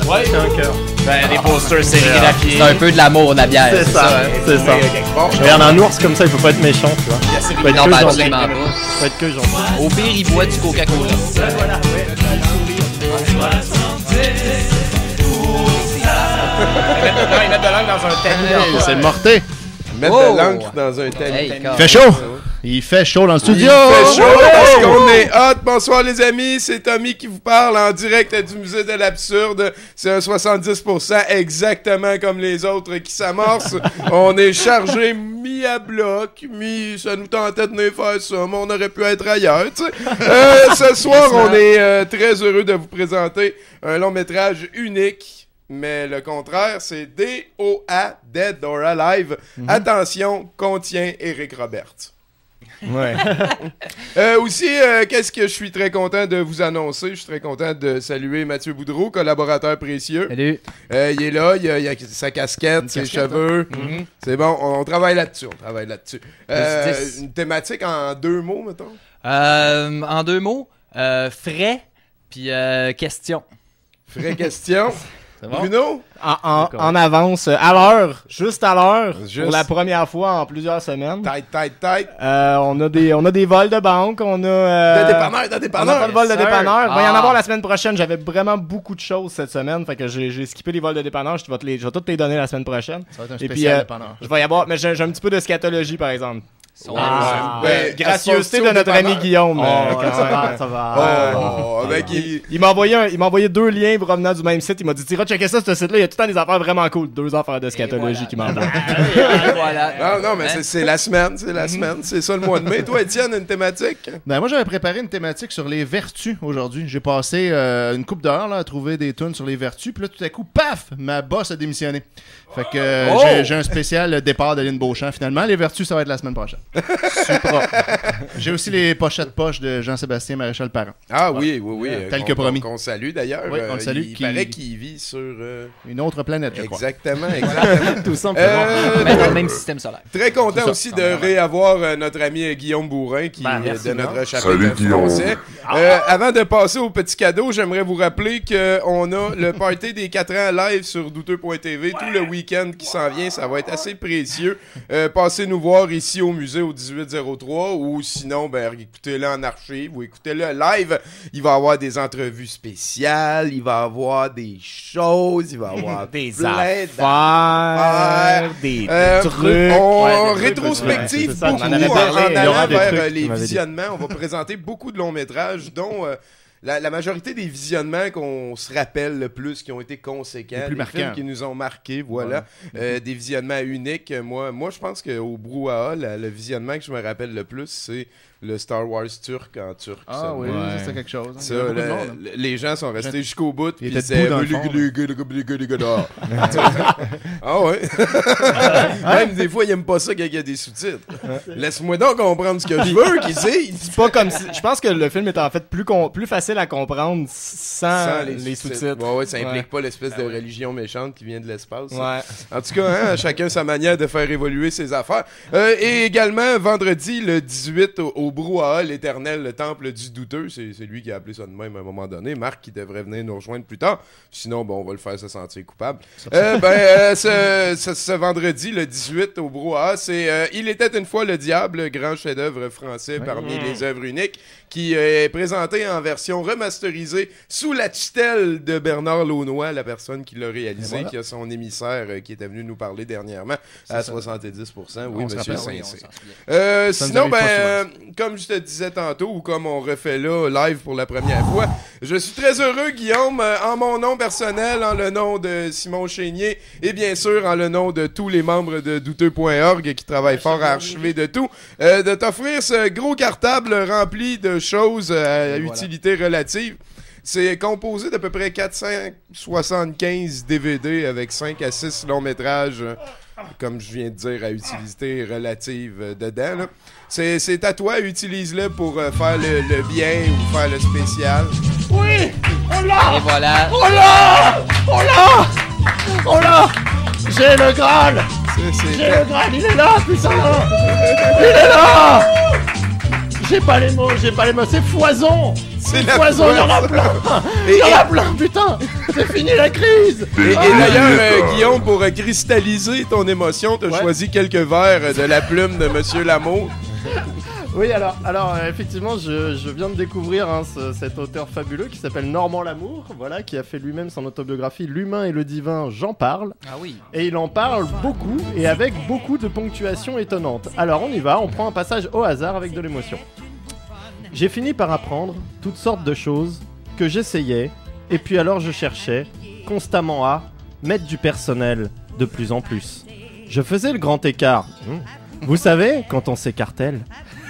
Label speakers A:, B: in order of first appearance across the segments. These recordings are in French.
A: Ouais, j'ai un cœur.
B: Ben, des posters sérigraphiés.
C: C'est un peu de l'amour de la bière.
A: C'est ça, c'est ça. Regarde, un ours comme ça, il peut pas être méchant, tu vois.
C: Non, ben absolument pas.
A: Il peut être que gentil.
C: Au pire, il boit du Coca-Cola.
A: Voilà, ouais.
B: Ils mettent de l'encre dans un tamis.
D: C'est le morté.
E: Mettre de l'encre dans un tamis.
C: Hey,
D: Il fait chaud. Il fait chaud dans le studio.
E: Il fait chaud parce qu'on est hot. Bonsoir les amis, c'est Tommy qui vous parle en direct du musée de l'absurde. C'est un 70% exactement comme les autres qui s'amorcent. On est chargé mi à bloc, mi ça nous tentait de venir faire ça, mais on aurait pu être ailleurs, tu sais. Ce soir, on est très heureux de vous présenter un long métrage unique. Mais le contraire, c'est D.O.A. Dead or Alive. Attention, contient Eric Roberts.
A: Ouais.
E: Aussi, qu'est-ce que je suis très content de vous annoncer? Je suis très content de saluer Mathieu Boudreau, collaborateur précieux.
C: Salut.
E: Il est là, il a sa casquette, ses cheveux. C'est bon, on travaille là-dessus. Une thématique en 2 mots, mettons?
C: En 2 mots, frais, puis question.
E: Frais question.
D: Bon?
E: Bruno?
A: En avance, à l'heure, juste à l'heure,
E: Juste.
A: pour la première fois en plusieurs semaines.
E: Tête.
A: On a des vols de banque, on a...
E: De dépanneur.
A: On n'a pas de vol de dépanneur. Il va y en
C: Ah.
A: avoir la semaine prochaine. J'avais vraiment beaucoup de choses cette semaine. Fait que j'ai skippé les vols de dépanneur. Je vais toutes les donner la semaine prochaine.
D: Ça va être un
A: Et puis,
D: spécial dépanneur.
A: je vais y avoir... Mais j'ai un petit peu de scatologie, par exemple.
E: Ben,
A: Gracieuseté de
E: associé au
A: notre ami
E: dépanneur.
A: Guillaume.
F: Ça va.
E: Avec
A: Il m'a envoyé 2 liens provenant du même site. Il m'a dit, t'iras checker ça, ce site-là. Il y a tout le temps des affaires vraiment cool. 2 affaires de scatologie qui m'envoient.
C: Voilà.
E: Non, mais c'est la semaine. C'est ça le mois de mai. Toi, Étienne, une thématique?
D: Ben, moi, j'avais préparé une thématique sur les vertus aujourd'hui. J'ai passé une couple d'heures là, à trouver des tunes sur les vertus. Puis là, tout à coup, paf, ma boss a démissionné. Fait que j'ai un spécial départ de Lynn Beauchamp. Finalement, les vertus, ça va être la semaine prochaine. Super. J'ai aussi les pochettes poches de Jean-Sébastien Maréchal Parent.
E: Ah oui.
D: Tel que promis.
E: Qu'on salue d'ailleurs.
D: Oui, on le salue.
E: Il paraît qu'il vit sur...
D: Une autre planète, je crois.
E: Exactement.
F: Tout simplement.
C: Mais dans le même système solaire.
E: Très content aussi de réavoir notre ami Guillaume Bourrin qui
A: merci,
E: de notre chapitre
G: Salut, Guillaume.
E: français. Avant de passer au petit cadeau, j'aimerais vous rappeler qu'on a le party des 4 ans live sur douteux.tv tout le week-end qui s'en vient. Ça va être assez précieux. Passez nous voir ici au musée au 1803 ou sinon, écoutez-le en archive ou écoutez-le live. Il va y avoir des entrevues spéciales, il va y avoir des choses, il va y avoir
A: Des
E: plein
A: affaires, des trucs.
E: On
A: des
E: rétrospective
A: trucs, ouais,
E: beaucoup
A: on en avait parlé,
E: en
A: il y aura
E: allant
A: des
E: vers
A: trucs,
E: les
A: tu m'avais dit.
E: visionnements. On va présenter beaucoup de longs métrages, dont la majorité des visionnements qu'on se rappelle le plus, qui ont été conséquents,
D: Les plus
E: films
D: marquants.
E: qui nous ont marqués, voilà. Des visionnements uniques. Moi, je pense qu'au Brouhaha, le visionnement que je me rappelle le plus, c'est le Star Wars turc en turc.
D: Ah
E: ça.
D: oui,
A: Ouais.
D: ça, c'est quelque chose. hein.
E: Ça,
D: Il y a beaucoup de monde, hein.
E: les gens sont restés jusqu'au bout.
D: Il
E: puis
D: était debout dans le fond,
E: Ah ouais. Même des fois, ils aiment pas ça quand il y a des sous-titres. Laisse-moi donc comprendre ce que je veux qu'ils disent.
A: C'est pas comme si... Je pense que le film est en fait plus facile à comprendre sans les sous-titres.
E: Ouais, ça implique
A: Ouais.
E: pas l'espèce de religion méchante qui vient de l'espace.
A: Ouais.
E: En tout cas, chacun sa manière de faire évoluer ses affaires. Et également, vendredi, le 18, au Brouhaha, l'éternel, le temple du douteux. C'est lui qui a appelé ça de même à un moment donné. Marc qui devrait venir nous rejoindre plus tard. Sinon, on va le faire se sentir coupable. Ce vendredi, le 18, au Brouhaha, c'est Il était une fois le diable, grand chef-d'œuvre français parmi les œuvres uniques, qui est présenté en version remasterisée sous la tutelle de Bernard Launois, la personne qui l'a réalisé, qui a son émissaire qui était venu nous parler dernièrement à 70%. Oui,
D: On se
E: monsieur
D: rappelle,
E: Saint-Cyr.
D: Ça nous
E: Sinon,
D: arrive pas
E: comme je te disais tantôt, ou comme on refait là, live pour la première fois, je suis très heureux, Guillaume, en mon nom personnel, en le nom de Simon Chénier, et bien sûr en le nom de tous les membres de douteux.org qui travaillent fort à archiver de tout, de t'offrir ce gros cartable rempli de choses à utilité relative. C'est composé d'à peu près 475 DVD avec 5 à 6 longs métrages, comme je viens de dire, à utilité relative dedans. Là. C'est à toi, utilise-le pour faire le bien ou faire le spécial. Oui!
C: Et voilà.
F: Oh là! J'ai le Graal! J'ai le Graal, il est là, putain! Il est là! J'ai pas les mots, c'est foison!
E: C'est la
F: Foison, il y en a plein! Il y en a plein, putain! C'est fini la crise!
E: Et d'ailleurs, Guillaume, pour cristalliser ton émotion, t'as choisi quelques vers de la plume de Monsieur Lamour.
F: Oui, alors effectivement, je viens de découvrir cet auteur fabuleux qui s'appelle Normand Lamour, voilà, qui a fait lui-même son autobiographie L'humain et le divin, j'en parle.
C: Ah oui.
F: Et il en parle beaucoup et avec beaucoup de ponctuation étonnante. Alors on y va, on prend un passage au hasard avec de l'émotion. J'ai fini par apprendre toutes sortes de choses que j'essayais, et puis alors je cherchais constamment à mettre du personnel de plus en plus. Je faisais le grand écart. Vous savez, quand on s'écartèle,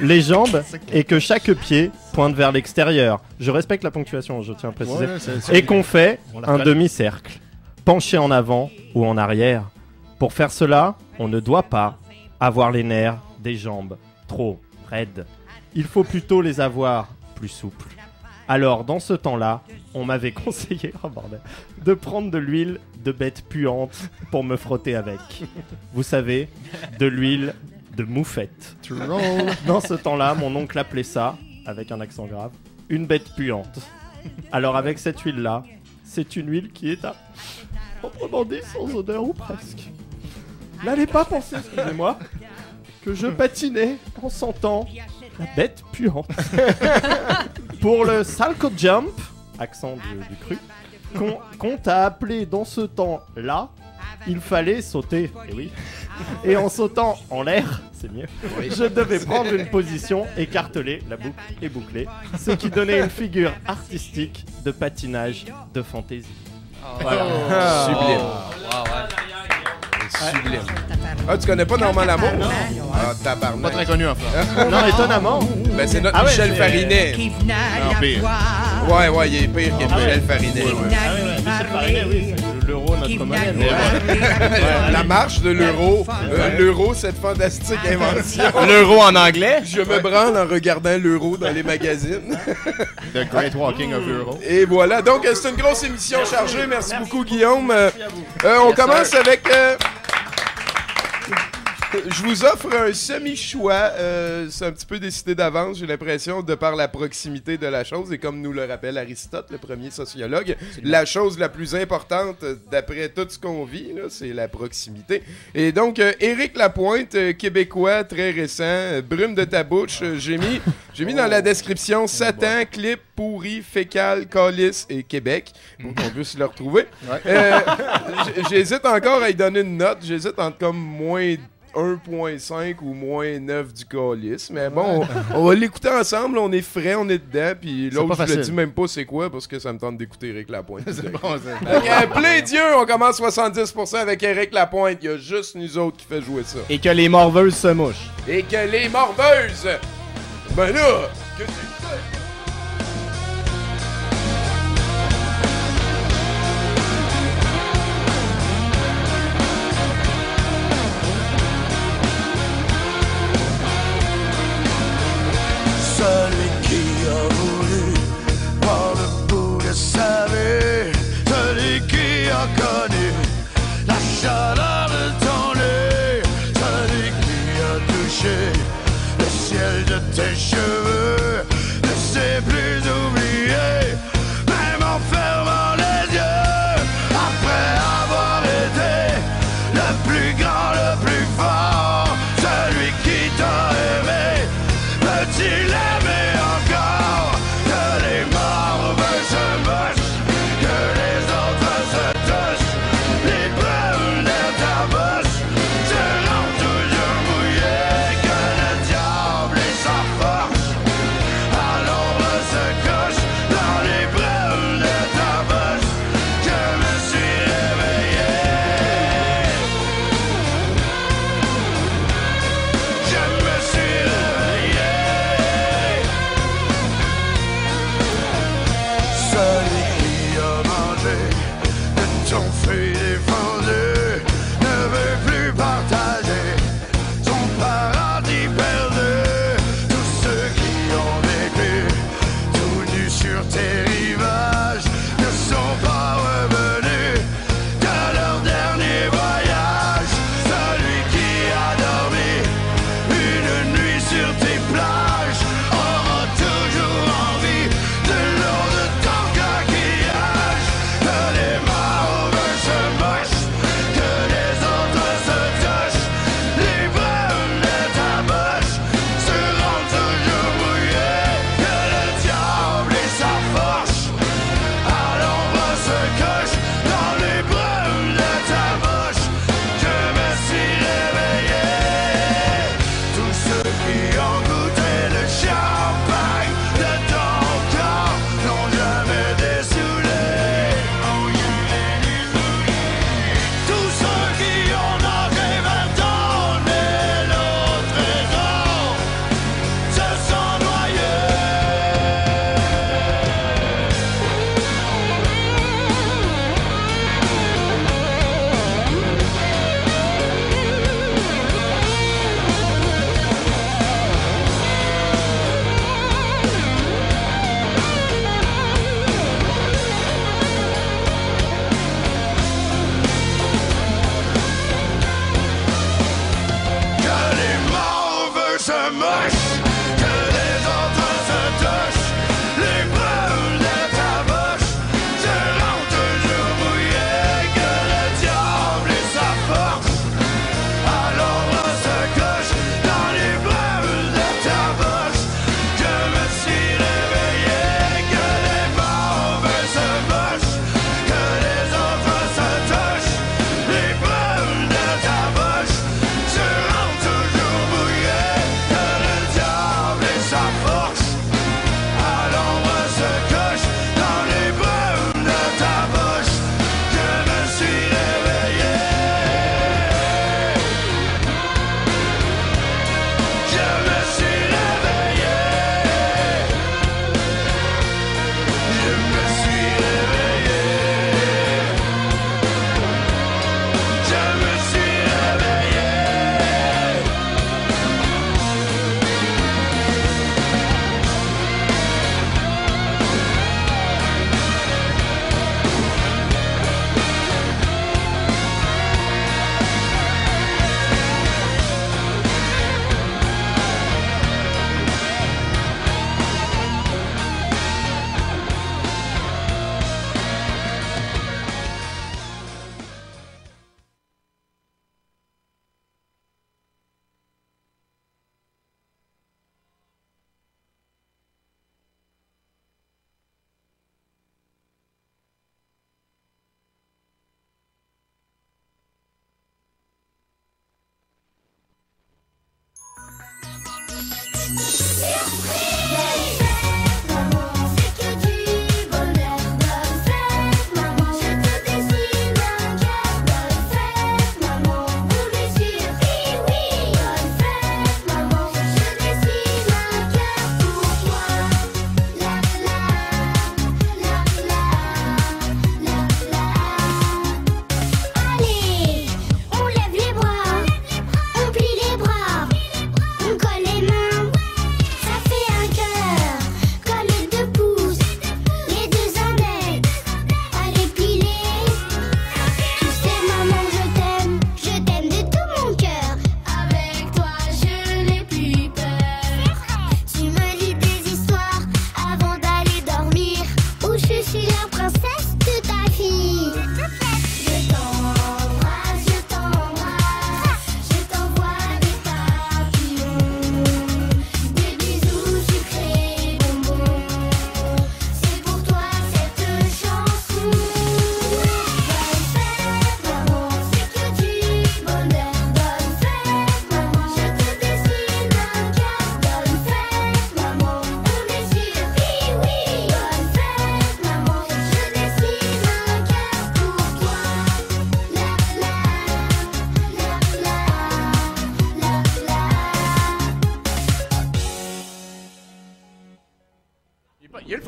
F: les jambes et que chaque pied pointe vers l'extérieur. Je respecte la ponctuation, je tiens à préciser. Et qu'on fait un demi-cercle, penché en avant ou en arrière. Pour faire cela, on ne doit pas avoir les nerfs des jambes trop raides. Il faut plutôt les avoir plus souples. Alors, dans ce temps-là, on m'avait conseillé de prendre de l'huile de bête puante pour me frotter avec. Vous savez, de l'huile de moufette. Dans ce temps-là, mon oncle appelait ça, avec un accent grave, une bête puante. Alors avec cette huile-là, c'est une huile qui est à proprement dit sans odeur ou presque. N'allez pas penser, excusez-moi, que je patinais en sentant la bête puante. Pour le salco jump, accent du cru, qu'on t'a appelé dans ce temps-là, il fallait sauter. Et oui. Et en sautant en l'air, c'est mieux, je devais prendre une position écartelée, la boucle est bouclée, ce qui donnait une figure artistique de patinage de fantaisie.
E: Voilà. Sublime. Sublime. Ah, tu connais pas Normand Lamour? Ah, tabarnak.
D: Pas très connu en France.
F: Non, étonnamment.
E: Ben, c'est notre Michel Farinet.
D: Non, pire.
E: Ouais, il est pire que Michel Farinet.
F: Michel Farinet, oui, c'est l'euro, notre monnaie.
E: La marche de l'euro. L'euro, cette fantastique invention.
A: L'euro en anglais?
E: Je me branle en regardant l'euro dans les magazines.
D: The Great Walking of Euro.
E: Et voilà, donc c'est une grosse émission chargée. Merci beaucoup, Guillaume. On commence avec... Je vous offre un semi-choix. C'est un petit peu décidé d'avance, j'ai l'impression, de par la proximité de la chose. Et comme nous le rappelle Aristote, le premier sociologue, la chose la plus importante, d'après tout ce qu'on vit, là, c'est la proximité. Et donc, Éric Lapointe, québécois, très récent, brume de ta bouche. J'ai mis dans la description Satan, clip, pourri, fécal, calice et Québec, pour qu'on puisse le retrouver. J'hésite encore à y donner une note. J'hésite entre comme moins 1.5 ou moins 9 du calice. Mais bon, on va l'écouter ensemble. On est frais, on est dedans. Puis l'autre, je le dis même pas c'est quoi parce que ça me tente d'écouter Éric Lapointe.
D: C'est bon, ça.
E: Plein Dieu, on commence 70% avec Éric Lapointe. Il y a juste nous autres qui fait jouer ça.
A: Et que les morveuses se mouchent.
E: Et que les morbeuses. Ben là, que tu fais?
G: Celui qui a voulu par le bout de sa vie, celui qui a connu la chaleur de ton nez, celui qui a touché le ciel de tes cheveux, ne sait plus oublier, même en fermant les yeux, après avoir été le plus grand, le plus fort, celui qui t'a aimé, peut-il aimer encore? Que les morts se mochent, que les autres se touchent, les brumes de ta bouche seront toujours mouillées, que le diable et sa force à l'ombre se couche dans les brumes de ta bouche. Je me suis réveillé, je me suis réveillé. Celui qui a mangé de ton fruit défendu ne veut plus partager son paradis perdu. Tous ceux qui ont vécu tout nus sur tes rivages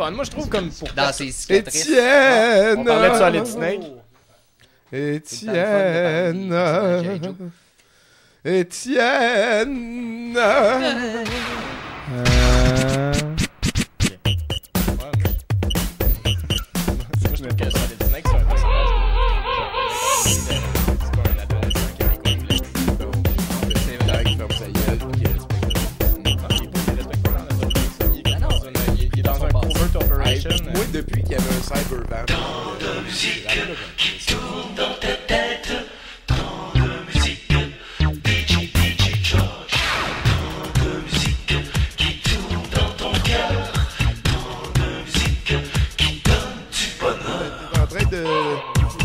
A: fun. Moi, je trouve comme pour...
C: Dans ses cicatrices.
E: Étienne!
A: On parlait de Solid Snake.
E: Étienne! Étienne!
A: Moi, je trouve que Solid Snake, c'est un personnage c'est pas un adolescent qui a des complexes.
E: C'est vrai qu'il ferme sa gueule, qu'il respecte.
A: Il est dans un covert operation.
E: Moi, depuis qu'il y avait un cybervan.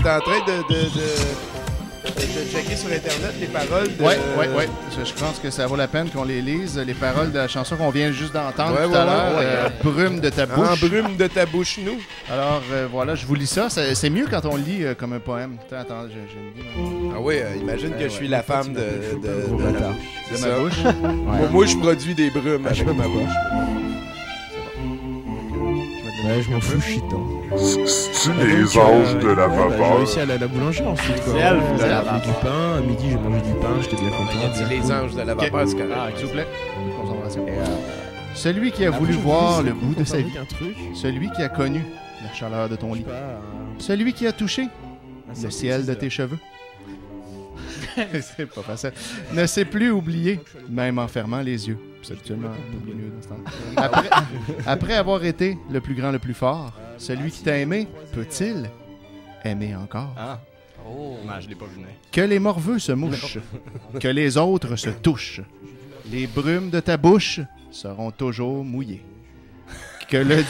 E: T'es en train de checker sur Internet les paroles de...
D: Ouais. Je pense que ça vaut la peine qu'on les lise. Les paroles de la chanson qu'on vient juste d'entendre
E: Ouais,
D: tout à
E: ouais,
D: l'heure.
E: ouais.
D: Brume de ta bouche.
E: En brume de ta bouche, nous.
D: Alors, voilà, je vous lis ça. C'est mieux quand on lit comme un poème. Attends, j'ai une idée.
E: Ah oui, imagine que je suis la femme de
D: De
E: ça.
D: ma bouche.
E: Moi, je produis des brumes avec ma bouche.
H: Ouais, je m'en fous, je suis dedans.
G: C'est les anges de la
H: J'ai
G: vapeur.
H: réussi à aller à la boulangerie ensuite. Quoi.
A: C'est elle,
H: J'ai
A: c'est elle.
H: acheté du pain, à midi j'ai mangé du pain, j'étais bien content.
E: Il a dit les anges de la vapeur, c'est correct.
D: S'il vous plaît. Concentration. Celui qui a voulu voir le bout de sa vie.
H: Un truc,
D: Celui qui a connu la chaleur de ton lit. Celui qui a touché le ciel de tes cheveux. C'est pas facile. Ne sait plus oublier, même en fermant les yeux. C'est absolument mieux dans ce temps. Après avoir été le plus grand, le plus fort, celui qui t'a aimé, peut-il aimer encore?
A: Ah.
C: Oh.
A: Non, je l'ai pas vu venir.
D: Que les morveux se mouchent, que les autres se touchent. Les brumes de ta bouche seront toujours mouillées. Que le,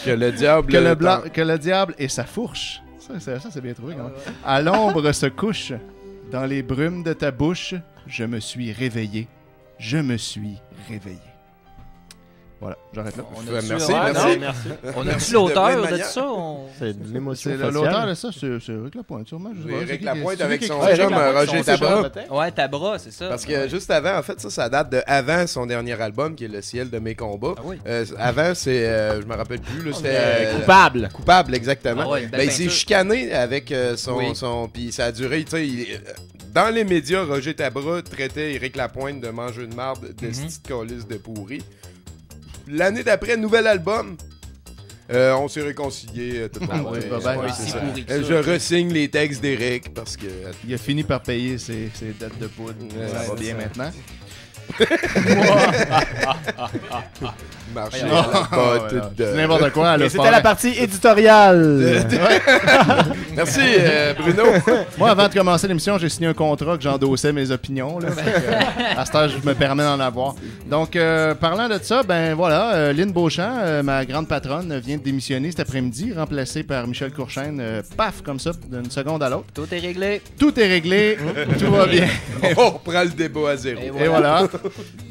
E: Que le diable...
D: que le diable et sa fourche. Ça, c'est bien trouvé quand même. À l'ombre se couche. Dans les brumes de ta bouche, je me suis réveillé. Je me suis réveillé. Voilà, j'arrête là.
E: Merci,
C: Ouais,
E: merci.
C: non,
A: Merci.
C: On
E: Merci
C: a-tu
E: de
C: l'auteur
E: plein de
C: de
E: manières.
C: ça?
F: C'est de l'émotion
D: C'est
F: faciale.
D: l'auteur de ça, c'est Éric Lapointe, sûrement. Je sais pas, c'est
E: Éric
D: qui
E: Lapointe
D: qui-
E: avec
D: c'est
E: son
D: qui qui-
E: chum Roger Tabra.
C: Ouais, Tabra, c'est ça.
E: Parce que juste avant, en fait, ça date de avant son dernier album, qui est Le ciel de mes combats.
C: Ah oui.
E: Avant, c'est... je me rappelle plus, là, c'était...
A: Coupable.
E: Coupable, exactement.
C: Ah ouais, une belle
E: Ben, il s'est
C: peinture.
E: chicané avec
C: Oui.
E: son... Puis ça a duré, tu sais... Dans les médias, Roger Tabra traitait Éric Lapointe de mangeux de marde, de petite calice de pourri. L'année d'après, nouvel album. On s'est réconciliés. Tout le monde.
D: ouais,
E: Ouais,
D: bah, ben,
E: ouais,
C: c'est
E: c'est ça.
C: pourri que ça.
E: Je ressigne les textes d'Éric parce que...
D: Il a fini par payer ses dettes de poudre.
E: Ouais,
D: Ça va
E: c'est
D: bien
E: ça.
D: maintenant.
E: Marché
D: Non,
E: à la botte
D: voilà.
E: de...
D: C'est n'importe quoi.
A: Et
D: le
A: c'était la partie éditoriale.
E: Merci, Bruno.
D: Moi, avant de commencer l'émission, j'ai signé un contrat que j'endossais mes opinions. Là, Fait que, à ce temps, je me permets d'en avoir. Donc, parlant de ça, ben voilà, Lynn Beauchamp, ma grande patronne, vient de démissionner cet après-midi, remplacée par Michel Courchaine. Paf, comme ça, d'une seconde à l'autre.
C: Tout est réglé.
D: Tout est réglé, tout va bien.
E: On reprend le débat à zéro.
C: Et
D: Et voilà.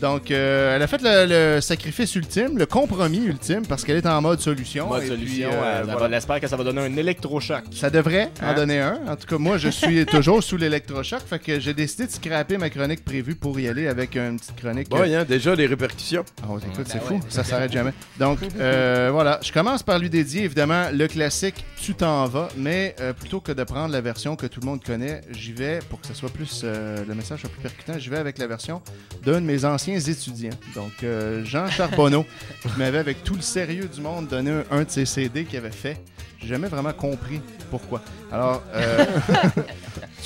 D: Donc, elle a fait le sacrifice ultime, le compromis ultime, parce qu'elle est en mode solution.
A: Mode
D: Et
A: solution,
D: puis, voilà.
A: on espère que ça va donner un électrochoc.
D: Ça devrait en
A: Hein?
D: donner un. En tout cas, moi, je suis toujours sous l'électrochoc. Fait que j'ai décidé de scraper ma chronique prévue pour y aller avec une petite chronique.
E: Bon, hein, déjà, les répercussions.
D: Oh, écoute, c'est fou. Ça s'arrête jamais. Donc, voilà. Je commence par lui dédier, évidemment, le classique « Tu t'en vas », mais plutôt que de prendre la version que tout le monde connaît, j'y vais, pour que ça soit plus, le message soit plus percutant, j'y vais avec la version d'un de mes anciens étudiants. Donc, Jean Charbonneau, qui m'avait, avec tout le sérieux du monde, donné un de ses CD qu'il avait fait. J'ai jamais vraiment compris pourquoi. Alors,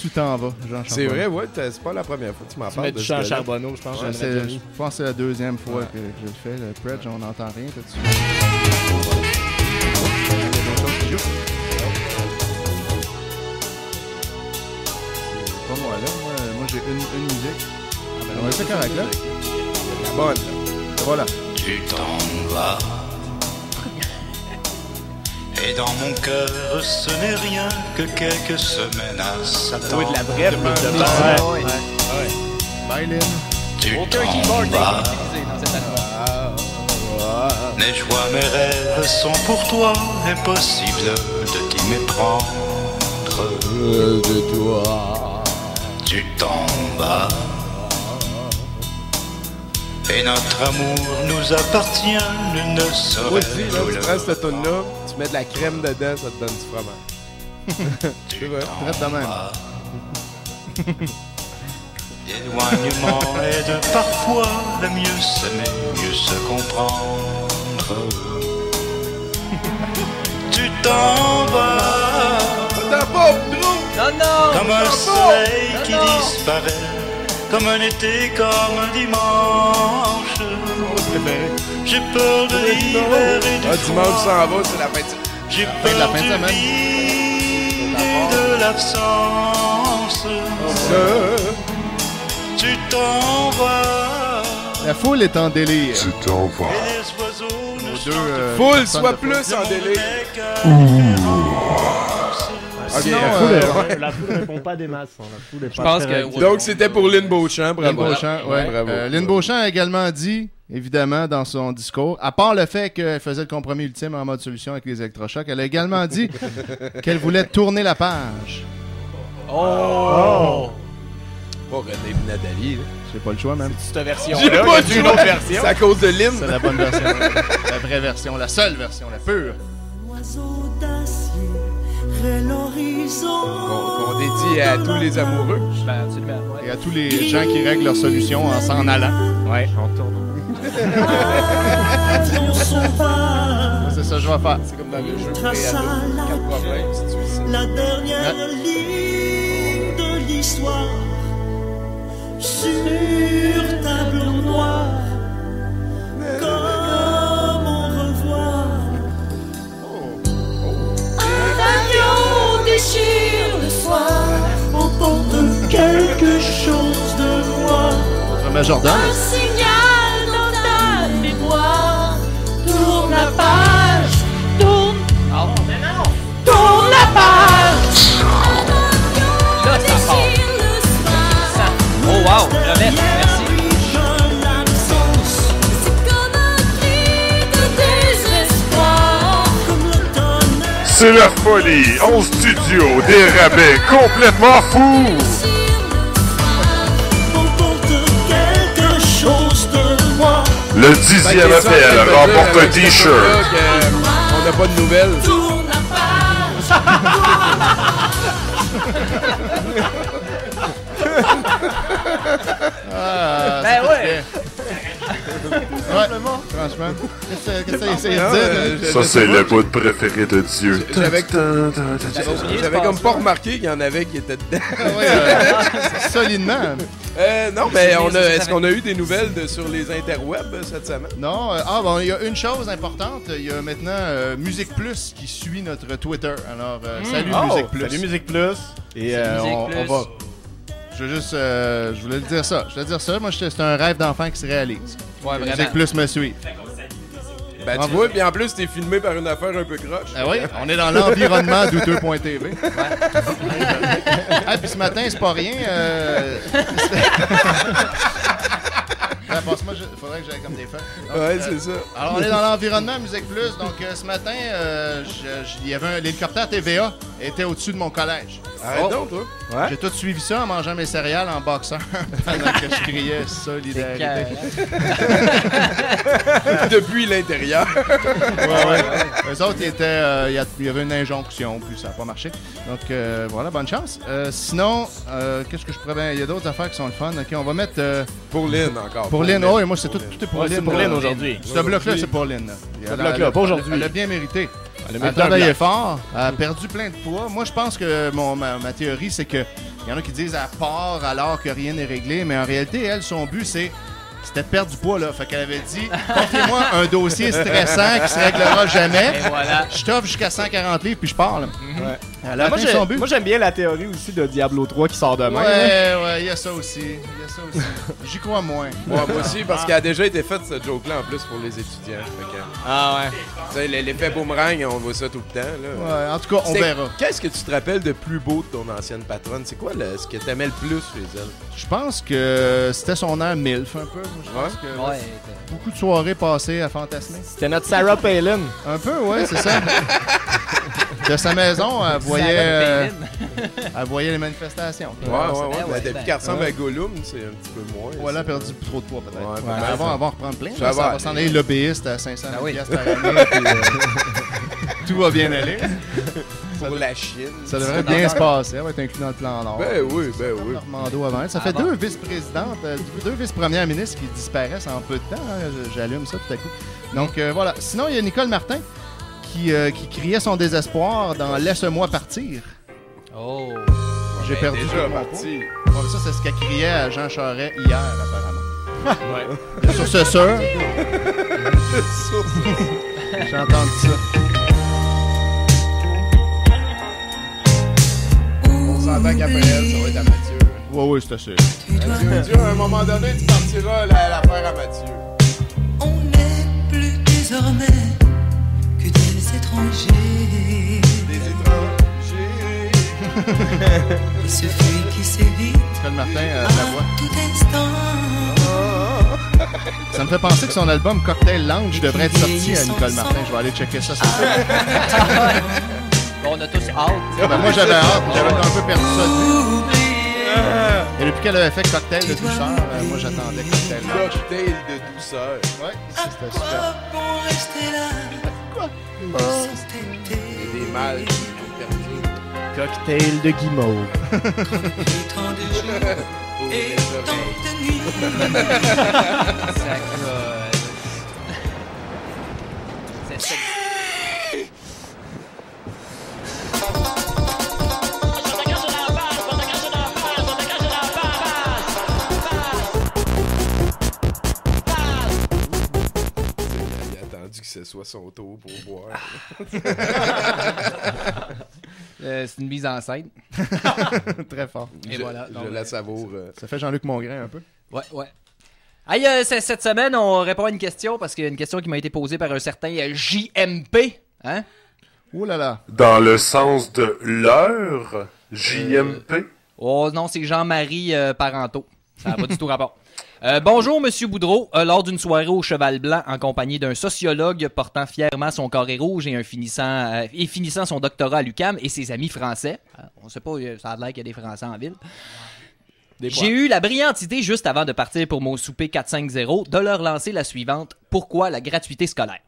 D: tu t'en vas, Jean Charbonneau.
E: C'est vrai, ouais, c'est pas la première fois que tu m'en
A: Tu
E: parles
A: mets
E: de
A: du
E: ce
A: chant
E: gars-là.
A: Charbonneau, je pense.
D: Je
A: j'en
D: sais-
A: aurais déjà
D: je
A: mis.
D: pense que c'est la deuxième fois que je le fais. Le Predge, on n'entend rien tout de suite. C'est pas moi là. Moi j'ai une musique. Ouais, c'est correct là.
E: La bonne.
D: Voilà.
I: Tu t'en vas. Et dans mon cœur, ce n'est rien que quelques semaines à s'attendre.
A: Oui, de la brève,
C: Ouais.
D: Bye Lynn.
I: Tu
C: Aucun
I: t'en
C: keyboard n'est
I: vas.
C: utilisé dans cet album.
I: Mes joies, mes rêves sont pour toi impossible de t'y méprendre.
E: De toi.
I: Tu t'en vas. Et notre amour nous appartient, nous ne
E: Moi
I: saurions
E: aussi, là,
I: nous
E: tu
I: le
E: prends cette toune-là, tu mets de la crème dedans, ça te donne du fromage. C'est vrai.
D: Traite de même.
I: L'éloignement aide parfois à mieux s'aimer, mieux se comprendre. Tu t'en vas
E: Attends pas, gros!
I: comme un soleil qui disparaît, comme un été, comme un dimanche. J'ai peur de l'hiver et du
E: Ah, dimanche s'en va, c'est la fin de
I: J'ai
D: de
I: peur
D: la fin de
I: du
D: semaine.
I: vide de l'absence. Tu t'en vas
D: La foule est en délire.
I: et les oiseaux ne
D: Deux,
I: chantent
E: Foule,
D: personnes
E: soit
D: de
E: plus en délire. Ok,
D: Sinon,
F: La foule répond pas des masses. Hein. La foule est
C: Je
F: pas
C: pense
F: très
C: que
F: réactive.
E: Donc, c'était pour Lynn Beauchamp, bravo.
D: Lynn Beauchamp, ouais.
E: Bravo.
D: Lynn Beauchamp a également dit, évidemment, dans son discours, à part le fait qu'elle faisait le compromis ultime en mode solution avec les électrochocs, elle a également dit qu'elle voulait tourner la page.
E: Pas René Nadali, là.
D: J'ai pas le choix, même.
B: Cette version-là,
E: J'ai
B: il y
E: pas
B: a
E: dit
B: une autre version.
E: C'est à cause de Lynn.
D: C'est la bonne version. La vraie version, la seule version, la pure.
G: Oiseau d'acier, rêve l'horizon.
E: Qu'on dédie à tous les amoureux.
C: Ben, absolument. Ouais.
D: Et à tous les gens qui règlent leur solution en s'en allant.
B: Ouais.
G: Avion sauvage,
D: C'est ça que je vais faire.
E: C'est comme dans le jeu
G: trace à
E: préado.
G: la
E: Quel problème si tu sais.
G: la dernière ligne de l'histoire. Sur tableau noir, comme au revoir. Un avion déchire le soir, emporte quelque chose de moi.
D: Notre majordome.
G: Un signal dans ta mémoire. Tourne la page, tourne. Tourne la page.
C: Là, ça part. Oh wow, Jeannette, merci.
J: C'est la folie en studio, des rabais complètement fous. Le 10e appel remporte un t-shirt.
E: On n'a pas de nouvelles.
D: Ah,
C: Ben
D: ça fait
C: ouais.
D: bien. Ouais, franchement. Qu'est-ce que ça essaie
E: Non,
D: de dire?
J: Ça, c'est le bout préféré de Dieu.
E: J'avais comme pas remarqué qu'il y en avait qui étaient dedans.
D: Ouais, solidement.
E: Non, mais est-ce qu'on a eu des nouvelles sur les interwebs cette semaine?
D: Non, bon, il y a une chose importante. Il y a maintenant Musique Plus qui suit notre Twitter. Alors, salut Musique Plus.
A: Salut Musique Plus. Et
C: Musique
A: on
C: Plus.
A: va.
D: Je veux juste, je voulais le dire ça. Je voulais dire ça. Moi, c'est un rêve d'enfant qui se réalise.
C: Ouais,
D: Musique
C: vraiment.
D: Plus me suit.
E: Ben, tu vois, puis en plus, t'es filmé par une affaire un peu croche.
D: Ah oui, on est dans l'environnement douteux.tv. Ah, puis ce matin, c'est pas rien. Passe-moi, faudrait que j'aille comme des feux.
E: Ouais, c'est ça.
D: Alors, on est dans l'environnement Musique Plus. Donc, ce matin, il y avait l'hélicoptère TVA était au-dessus de mon collège.
E: Arrête donc, toi.
D: J'ai tout suivi ça en mangeant mes céréales en boxant pendant que je criais solidarité.
E: Depuis l'intérieur.
D: Ouais. Eux autres, il y avait une injonction, puis ça n'a pas marché. Donc, voilà, bonne chance. Sinon, qu'est-ce que je pourrais bien... Il y a d'autres affaires qui sont le fun. OK, on va mettre...
E: Pour Lynn, encore.
D: Pour Lynn, oh, et moi, c'est tout est pour
A: Ouais,
D: Lynn.
A: c'est pour Lynn aujourd'hui.
D: Ce bloc-là, c'est pour Lynn.
A: Ce bloc-là, pas aujourd'hui.
D: Elle a bien mérité.
A: Elle
D: Elle a travaillé fort, elle a perdu plein de poids. Moi, je pense que ma théorie, c'est que il y en a qui disent elle part alors que rien n'est réglé, mais en réalité, elle, son but, c'était de perdre du poids, là. Fait qu'elle avait dit, confiez-moi un dossier stressant qui se réglera jamais.
C: Et voilà.
D: Je t'offre jusqu'à 140 livres, puis je pars, là.
A: Ouais.
D: Elle a atteint son but.
A: Moi, j'aime bien la théorie aussi de Diablo 3 qui sort demain.
D: Ouais, il y a ça aussi. J'y crois moins.
E: Ouais, moi aussi, parce qu'elle a déjà été faite, cette joke-là, en plus, pour les étudiants. Fait que,
A: Ah ouais.
E: tu sais, l'effet boomerang, on voit ça tout le temps. Là.
D: Ouais, en tout cas, on verra.
E: Qu'est-ce que tu te rappelles de plus beau de ton ancienne patronne? C'est quoi ce que t'aimais le plus chez elle?
D: Je pense que c'était son air MILF, un peu. Je pense que
C: Ouais.
D: beaucoup de soirées passées à fantasmer.
A: C'était notre Sarah Palin.
D: Un peu, ouais, c'est ça. De sa maison, elle
C: Sarah
D: voyait les manifestations.
E: Ouais.
C: ouais,
E: Depuis qu'elle ressemble à Gollum, c'est un petit peu moins.
D: Voilà, perdu trop de poids peut-être.
E: Ouais,
D: Mais
E: peut-être.
D: elle va en reprendre plein.
E: Ça
D: là,
E: va
D: Ça va
E: aller.
D: s'en aller lobbyiste à 500
C: Ah oui.
D: piastres par année. Tout va bien aller.
E: Pour la Chine.
D: Ça devrait bien se passer. Elle va être inclus dans le plan Nord.
E: Ben oui.
D: Normando avant elle. Ça fait 2 vice-présidentes, 2 vice-premières ministres qui disparaissent en peu de temps. Hein. J'allume ça tout à coup. Donc voilà. Sinon, il y a Nicole Martin qui criait son désespoir dans Laisse-moi partir.
C: Oh.
D: J'ai perdu
E: déjà
D: tout mon
E: parti.
D: poids. Ouais, ça, c'est ce qu'elle criait à Jean Charest hier, apparemment. Sur ce sûr. J'ai entendu ça.
E: On s'entend qu'après elle, ça va être à Mathieu.
D: Oui, c'est sûr.
E: Mathieu, à un moment donné, tu partiras l'affaire à Mathieu.
K: On n'est plus désormais que des étrangers.
E: Des étrangers.
K: Et ce fruit qui s'évite
D: Nicole Martin, la voix.
K: à tout instant.
D: Ça me fait penser que son album Cocktail Lounge devrait être sorti à Nicole Martin. Je vais aller checker ça.
C: Bon, on a tous hâte.
D: Ben, moi, j'avais hâte. J'avais un peu perdu ça de vue. Et depuis qu'elle avait fait Cocktail de douceur, moi, j'attendais Cocktail Lounge.
E: Cocktail de douceur.
D: Ouais, c'était super.
K: Bon, rester là.
D: Quoi?
K: S'entêter.
E: Des mâles perdus.
F: Cocktail de guimauve.
K: Tant de jours et tant de nuits.
C: Ça colle. C'est
E: Il a attendu que ce soit son tour pour boire.
C: c'est une mise en scène.
D: Très fort.
C: Et voilà.
E: Je
C: Donc,
E: la savoure.
D: Ça fait Jean-Luc Mongrain un peu.
C: Ouais. Hey, cette semaine, on répond à une question parce qu'il y a une question qui m'a été posée par un certain JMP. Hein?
D: Ouh là là.
J: Dans le sens de l'heure, JMP.
C: Oh non, c'est Jean-Marie Parenteau. Ça n'a pas du tout rapport. Bonjour, Monsieur Boudreau. Lors d'une soirée au Cheval Blanc en compagnie d'un sociologue portant fièrement son carré rouge et finissant son doctorat à l'UQAM et ses amis français. On sait pas, ça a l'air qu'il y a des Français en ville. J'ai eu la brillante idée, juste avant de partir pour mon souper 450, de leur lancer la suivante. Pourquoi la gratuité scolaire?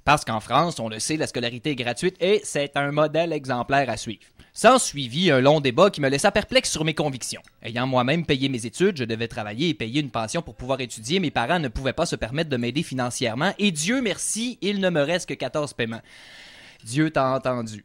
C: Parce qu'en France, on le sait, la scolarité est gratuite et c'est un modèle exemplaire à suivre. S'en suivit un long débat qui me laissa perplexe sur mes convictions. Ayant moi-même payé mes études, je devais travailler et payer une pension pour pouvoir étudier. Mes parents ne pouvaient pas se permettre de m'aider financièrement et Dieu merci, il ne me reste que 14 paiements. Dieu t'a entendu.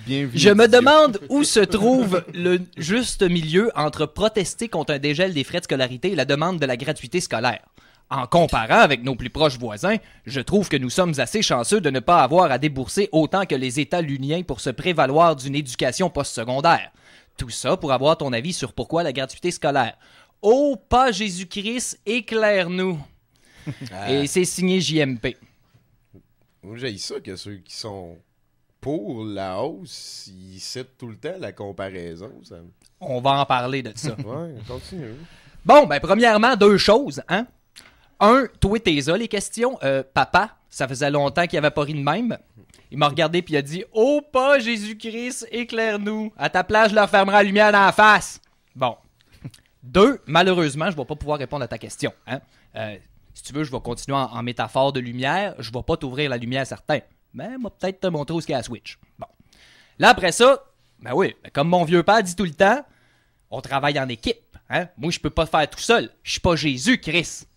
D: Bien vu.
C: Je me demande où se trouve le juste milieu entre protester contre un dégel des frais de scolarité et la demande de la gratuité scolaire. En comparant avec nos plus proches voisins, je trouve que nous sommes assez chanceux de ne pas avoir à débourser autant que les États luniens pour se prévaloir d'une éducation postsecondaire. Tout ça pour avoir ton avis sur pourquoi la gratuité scolaire. Oh, pas Jésus-Christ, éclaire-nous. Et c'est signé JMP.
E: Moi, j'ai ça que ceux qui sont pour la hausse, ils citent tout le temps la comparaison. Ça...
C: On va en parler de ça.
E: Ouais, continue.
C: Bon, ben premièrement, 2 choses, hein. Un, toi t'es ça, les questions. Papa, ça faisait longtemps qu'il avait pas ri de même. Il m'a regardé puis il a dit « Oh, pas Jésus-Christ, éclaire-nous. À ta place, je leur fermerai la lumière dans la face. » Bon. 2, malheureusement, je vais pas pouvoir répondre à ta question. Hein. Si tu veux, je vais continuer en métaphore de lumière. Je vais pas t'ouvrir la lumière, certain. Mais moi, peut-être te montrer où est-ce qu'il y a la switch. Bon. Là, après ça, ben oui, comme mon vieux père dit tout le temps, on travaille en équipe. Hein. Moi, je peux pas faire tout seul. Je suis pas Jésus-Christ.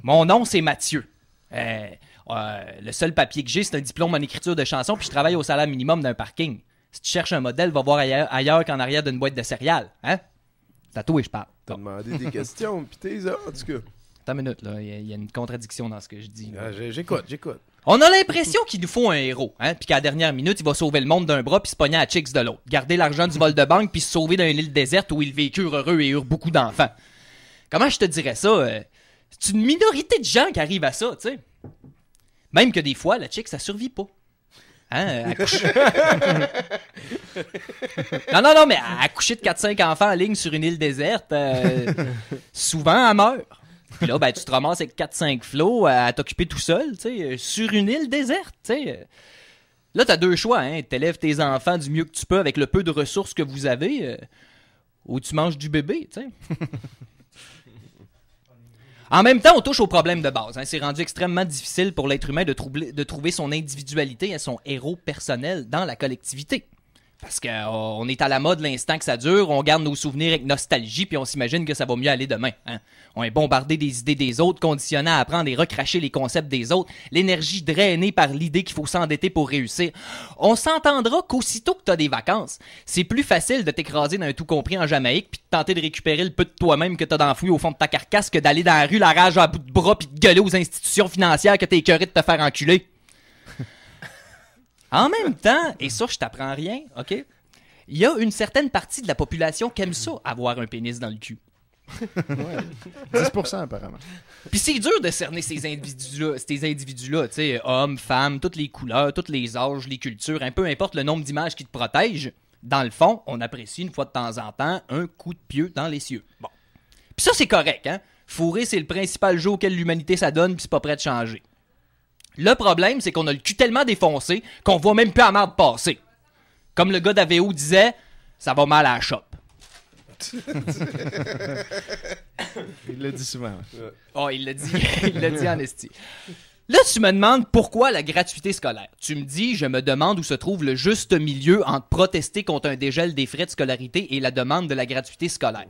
C: Mon nom, c'est Mathieu. Le seul papier que j'ai, c'est un diplôme en écriture de chansons, puis je travaille au salaire minimum d'un parking. Si tu cherches un modèle, va voir ailleurs qu'en arrière d'une boîte de céréales. Hein? C'est à toi et je parle.
E: T'as demandé des questions, pis t'es là, en tout cas.
C: Attends une minute, là. Il y a une contradiction dans ce que je dis.
E: Ah, j'écoute.
C: On a l'impression qu'il nous faut un héros, hein? Puis qu'à la dernière minute, il va sauver le monde d'un bras puis se pogner à chicks de l'autre. Garder l'argent du vol de banque puis se sauver d'une île déserte où ils vécurent heureux et eurent beaucoup d'enfants. Comment je te dirais ça? C'est une minorité de gens qui arrivent à ça, tu sais. Même que des fois, la chick, ça survit pas. Hein? Non, mais accoucher de 4-5 enfants en ligne sur une île déserte, souvent, elle meurt. Puis là, ben, tu te ramasses avec 4-5 flots à t'occuper tout seul, tu sais, sur une île déserte, tu sais. Là, t'as deux choix, hein. T'élèves tes enfants du mieux que tu peux avec le peu de ressources que vous avez, ou tu manges du bébé, tu sais. En même temps, on touche au problème de base. Hein. C'est rendu extrêmement difficile pour l'être humain de trouver son individualité et son héros personnel dans la collectivité. Parce qu'on est à la mode l'instant que ça dure, on garde nos souvenirs avec nostalgie, puis on s'imagine que ça va mieux aller demain. Hein? On est bombardé des idées des autres, conditionné à apprendre et recracher les concepts des autres, l'énergie drainée par l'idée qu'il faut s'endetter pour réussir. On s'entendra qu'aussitôt que t'as des vacances, c'est plus facile de t'écraser d'un tout compris en Jamaïque, puis de tenter de récupérer le peu de toi-même que t'as d'enfoui au fond de ta carcasse que d'aller dans la rue, la rage à bout de bras, puis de gueuler aux institutions financières que t'es écœuré de te faire enculer. En même temps, et ça, je t'apprends rien, OK? Il y a une certaine partie de la population qui aime ça, avoir un pénis dans le cul.
D: Ouais. 10% apparemment.
C: Puis c'est dur de cerner ces individus-là, tu sais, hommes, femmes, toutes les couleurs, tous les âges, les cultures, peu importe le nombre d'images qui te protègent. Dans le fond, on apprécie une fois de temps en temps un coup de pieu dans les cieux. Bon. Puis ça, c'est correct, hein? Fourrer, c'est le principal jeu auquel l'humanité s'adonne, puis c'est pas prêt de changer. Le problème, c'est qu'on a le cul tellement défoncé qu'on voit même plus la merde passer. Comme le gars d'AVO disait, ça va mal à la shop.
D: Il l'a dit souvent.
C: Oh, il l'a dit en esti. Là, tu me demandes pourquoi la gratuité scolaire. Tu me dis, je me demande où se trouve le juste milieu entre protester contre un dégel des frais de scolarité et la demande de la gratuité scolaire.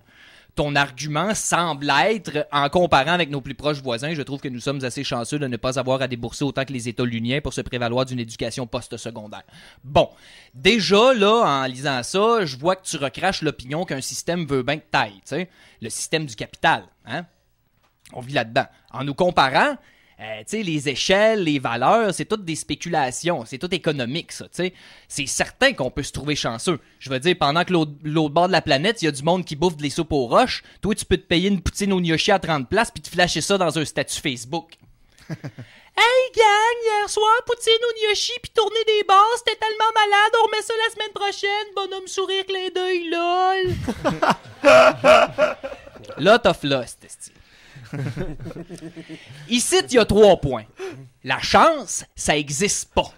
C: Ton argument semble être, en comparant avec nos plus proches voisins, je trouve que nous sommes assez chanceux de ne pas avoir à débourser autant que les États luniens pour se prévaloir d'une éducation post-secondaire. Bon, déjà, là, en lisant ça, je vois que tu recraches l'opinion qu'un système veut bien que t'ailles, tu sais, le système du capital, hein? On vit là-dedans. En nous comparant, tu sais, les échelles, les valeurs, c'est toutes des spéculations, c'est tout économique, ça, tu sais. C'est certain qu'on peut se trouver chanceux. Je veux dire, pendant que l'autre bord de la planète, il y a du monde qui bouffe des soupes aux roches, toi, tu peux te payer une poutine au gnocchi à 30$ puis te flasher ça dans un statut Facebook. Hey gang, hier soir, poutine au gnocchi puis tourner des bars, c'était tellement malade, on remet ça la semaine prochaine, bonhomme sourire, clin d'œil, lol. Là, t'as floss, t'es-tu. Ici, il y a 3 points. La chance, ça existe pas.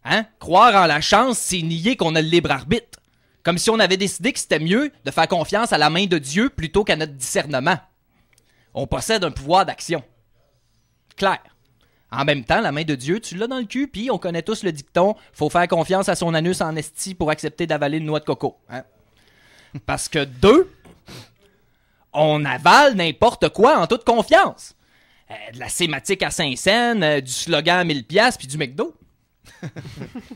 C: Hein? Croire en la chance, c'est nier qu'on a le libre arbitre. Comme si on avait décidé que c'était mieux de faire confiance à la main de Dieu plutôt qu'à notre discernement. On possède un pouvoir d'action. Clair. En même temps, la main de Dieu, tu l'as dans le cul, puis on connaît tous le dicton « Faut faire confiance à son anus en esti pour accepter d'avaler une noix de coco. Hein? » Parce que 2... on avale n'importe quoi en toute confiance. De la sématique à 5 cents, du slogan à 1000$, puis du McDo.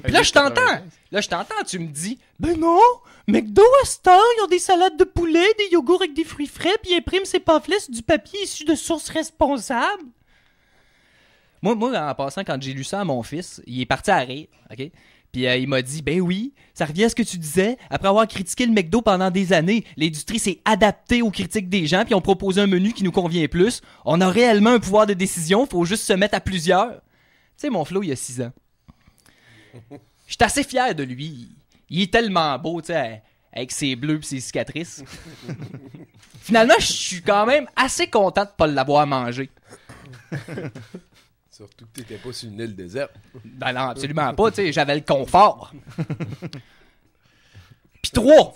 C: Puis là, je t'entends, tu me dis, ben non, McDo à cette heure, ils ont des salades de poulet, des yogourts avec des fruits frais, puis ils impriment ces pamphlets sur du papier issu de sources responsables. Moi, en passant, quand j'ai lu ça à mon fils, il est parti à rire, OK? Puis il m'a dit, ben oui, ça revient à ce que tu disais. Après avoir critiqué le McDo pendant des années, l'industrie s'est adaptée aux critiques des gens puis ont proposé un menu qui nous convient plus. On a réellement un pouvoir de décision, faut juste se mettre à plusieurs. Tu sais, mon Flo, il a 6 ans. J'étais assez fier de lui. Il est tellement beau, tu sais, avec ses bleus et ses cicatrices. Finalement, je suis quand même assez content de pas l'avoir mangé.
E: Surtout que t'étais pas sur une île déserte.
C: Ben non, absolument pas, tu sais, j'avais le confort. Puis 3,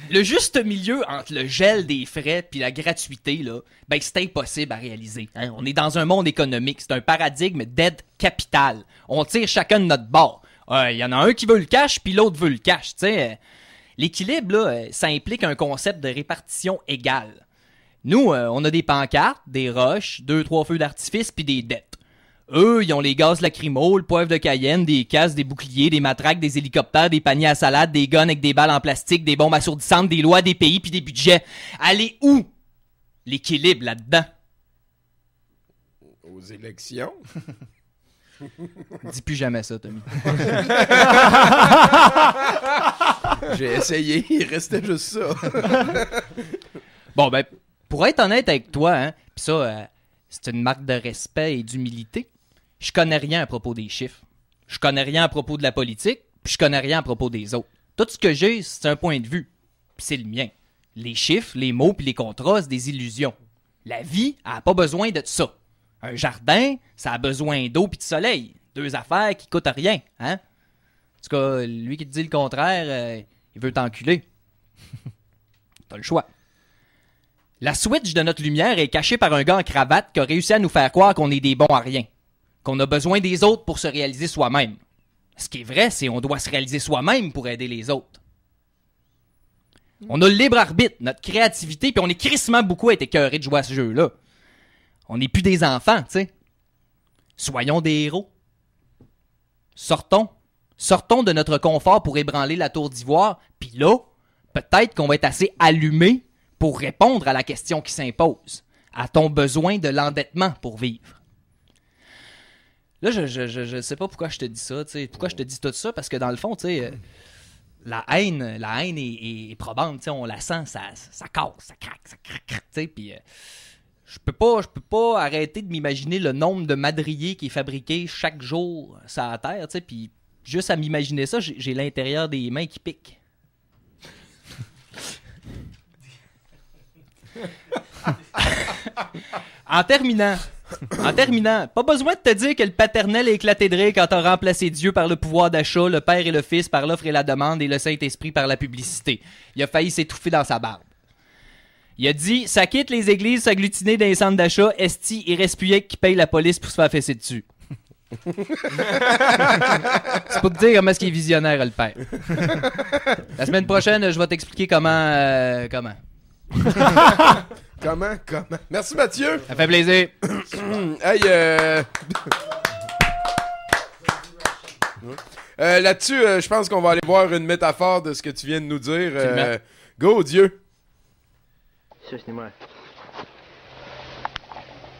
C: le juste milieu entre le gel des frais puis la gratuité, là, ben c'est impossible à réaliser. Hein? On est dans un monde économique, c'est un paradigme d'aide capitale. On tire chacun de notre bord. Il y en a un qui veut le cash puis l'autre veut le cash, tu sais. L'équilibre, là, ça implique un concept de répartition égale. Nous, on a des pancartes, des roches, 2-3 feux d'artifice puis des dettes. Eux, ils ont les gaz lacrymaux, le poivre de Cayenne, des casques, des boucliers, des matraques, des hélicoptères, des paniers à salade, des guns avec des balles en plastique, des bombes assourdissantes, des lois, des pays puis des budgets. Allez où l'équilibre là-dedans?
E: Aux élections?
C: Dis plus jamais ça, Tommy.
E: J'ai essayé, il restait juste ça.
C: Bon, ben, pour être honnête avec toi, hein, pis ça, c'est une marque de respect et d'humilité. Je connais rien à propos des chiffres. Je connais rien à propos de la politique, puis je connais rien à propos des autres. Tout ce que j'ai, c'est un point de vue. Puis c'est le mien. Les chiffres, les mots, puis les contrats, c'est des illusions. La vie, elle a pas besoin de ça. Un jardin, ça a besoin d'eau puis de soleil. 2 affaires qui coûtent rien, hein? tout cas, lui qui te dit le contraire, il veut t'enculer. T'as le choix. La switch de notre lumière est cachée par un gars en cravate qui a réussi à nous faire croire qu'on est des bons à rien. Qu'on a besoin des autres pour se réaliser soi-même. Ce qui est vrai, c'est qu'on doit se réaliser soi-même pour aider les autres. On a le libre arbitre, notre créativité, puis on est crissement beaucoup à être écœurés de jouer à ce jeu-là. On n'est plus des enfants, tu sais. Soyons des héros. Sortons de notre confort pour ébranler la tour d'ivoire, puis là, peut-être qu'on va être assez allumé pour répondre à la question qui s'impose. A-t-on besoin de l'endettement pour vivre? Là, je sais pas pourquoi je te dis ça, tu sais. Pourquoi je te dis tout ça? Parce que dans le fond, tu sais... La haine est probante, tu sais, on la sent, ça casse, ça craque, tu sais, puis je peux pas arrêter de m'imaginer le nombre de madriers qui est fabriqué chaque jour sur la terre, tu sais, puis juste à m'imaginer ça, j'ai l'intérieur des mains qui pique. En terminant, pas besoin de te dire que le paternel a éclaté de rire quand t'as remplacé Dieu par le pouvoir d'achat, le Père et le Fils par l'offre et la demande et le Saint-Esprit par la publicité. Il a failli s'étouffer dans sa barbe. Il a dit « Ça quitte les églises s'agglutiner dans les centres d'achat, esti et respieux qui paye la police pour se faire fesser dessus. » C'est pour te dire comment est-ce qu'il est visionnaire, le Père. La semaine prochaine, je vais t'expliquer comment.
E: Comment? Merci Mathieu.
C: Ça fait plaisir.
E: Hey, là-dessus, je pense qu'on va aller voir une métaphore de ce que tu viens de nous dire. Go, Dieu.
L: Все, снимаю.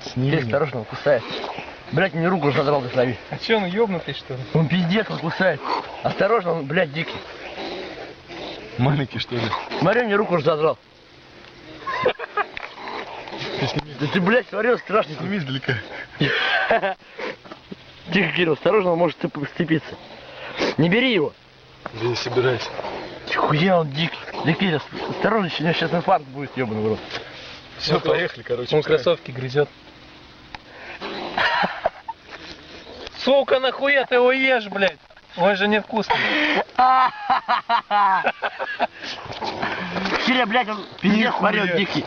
L: Сними. Осторожно, он кусает. Блять, мне руку задрал, ты слови. А че, он ёбнутый, что ли? Он пиздец, он кусает. Осторожно, он, блядь, дикий.
M: Маленький, что ли?
L: Смотри, мне руку уже задрал. Да ты, блядь, смотри, страшно.
M: Сними издалека.
L: Тихо, Кирилл, осторожно, он может сцепиться. Не бери его.
M: Да не собирайся.
L: Хуя он дикий. Да, Кирилл, осторожно, у него сейчас инфаркт будет, ёбаный в рот.
M: Все, поехали, короче.
N: Он кроссовки грызет. Сука, нахуя ты его ешь, блядь? Он же невкусный.
L: Кирилл, блядь, он пиздец, смотри, он дикий.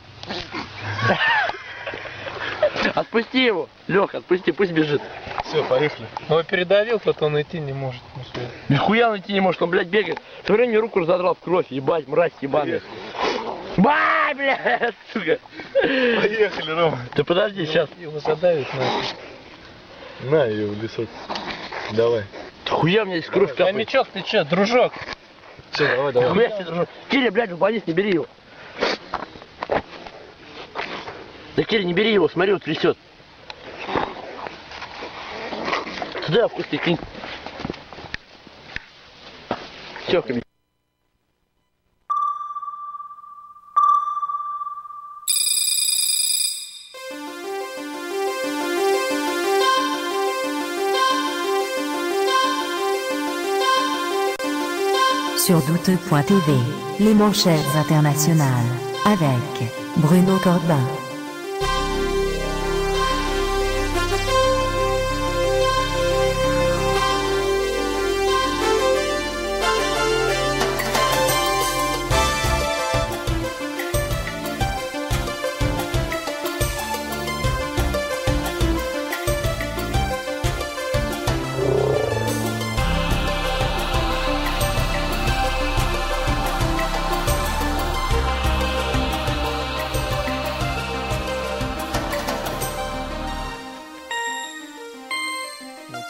L: Отпусти его, Лех, отпусти, пусть бежит.
N: Все, поехали. Но передавил, то он идти не может.
L: Нихуя он идти не может, он, блядь, бегает. Смотри, мне руку разодрал в кровь, ебать, мразь ебаная. Бай, блядь, сука.
M: Поехали, Рома.
L: Ты подожди, сейчас.
N: Его задавит, нахуй.
M: На ее в лесок. Давай.
L: Хуя у меня здесь кровь капает.
N: Хомячок, ты че, дружок?
M: Все, давай.
L: Хуя себе, дружок. Киря, блядь, уклонись, не бери его. Да, Киря, не бери его, смотри, он трясет. Сюда, вкусный, кинь. Все, хомяк.
O: Sur douteux.tv, les manchettes internationales, avec Bruno Corbin.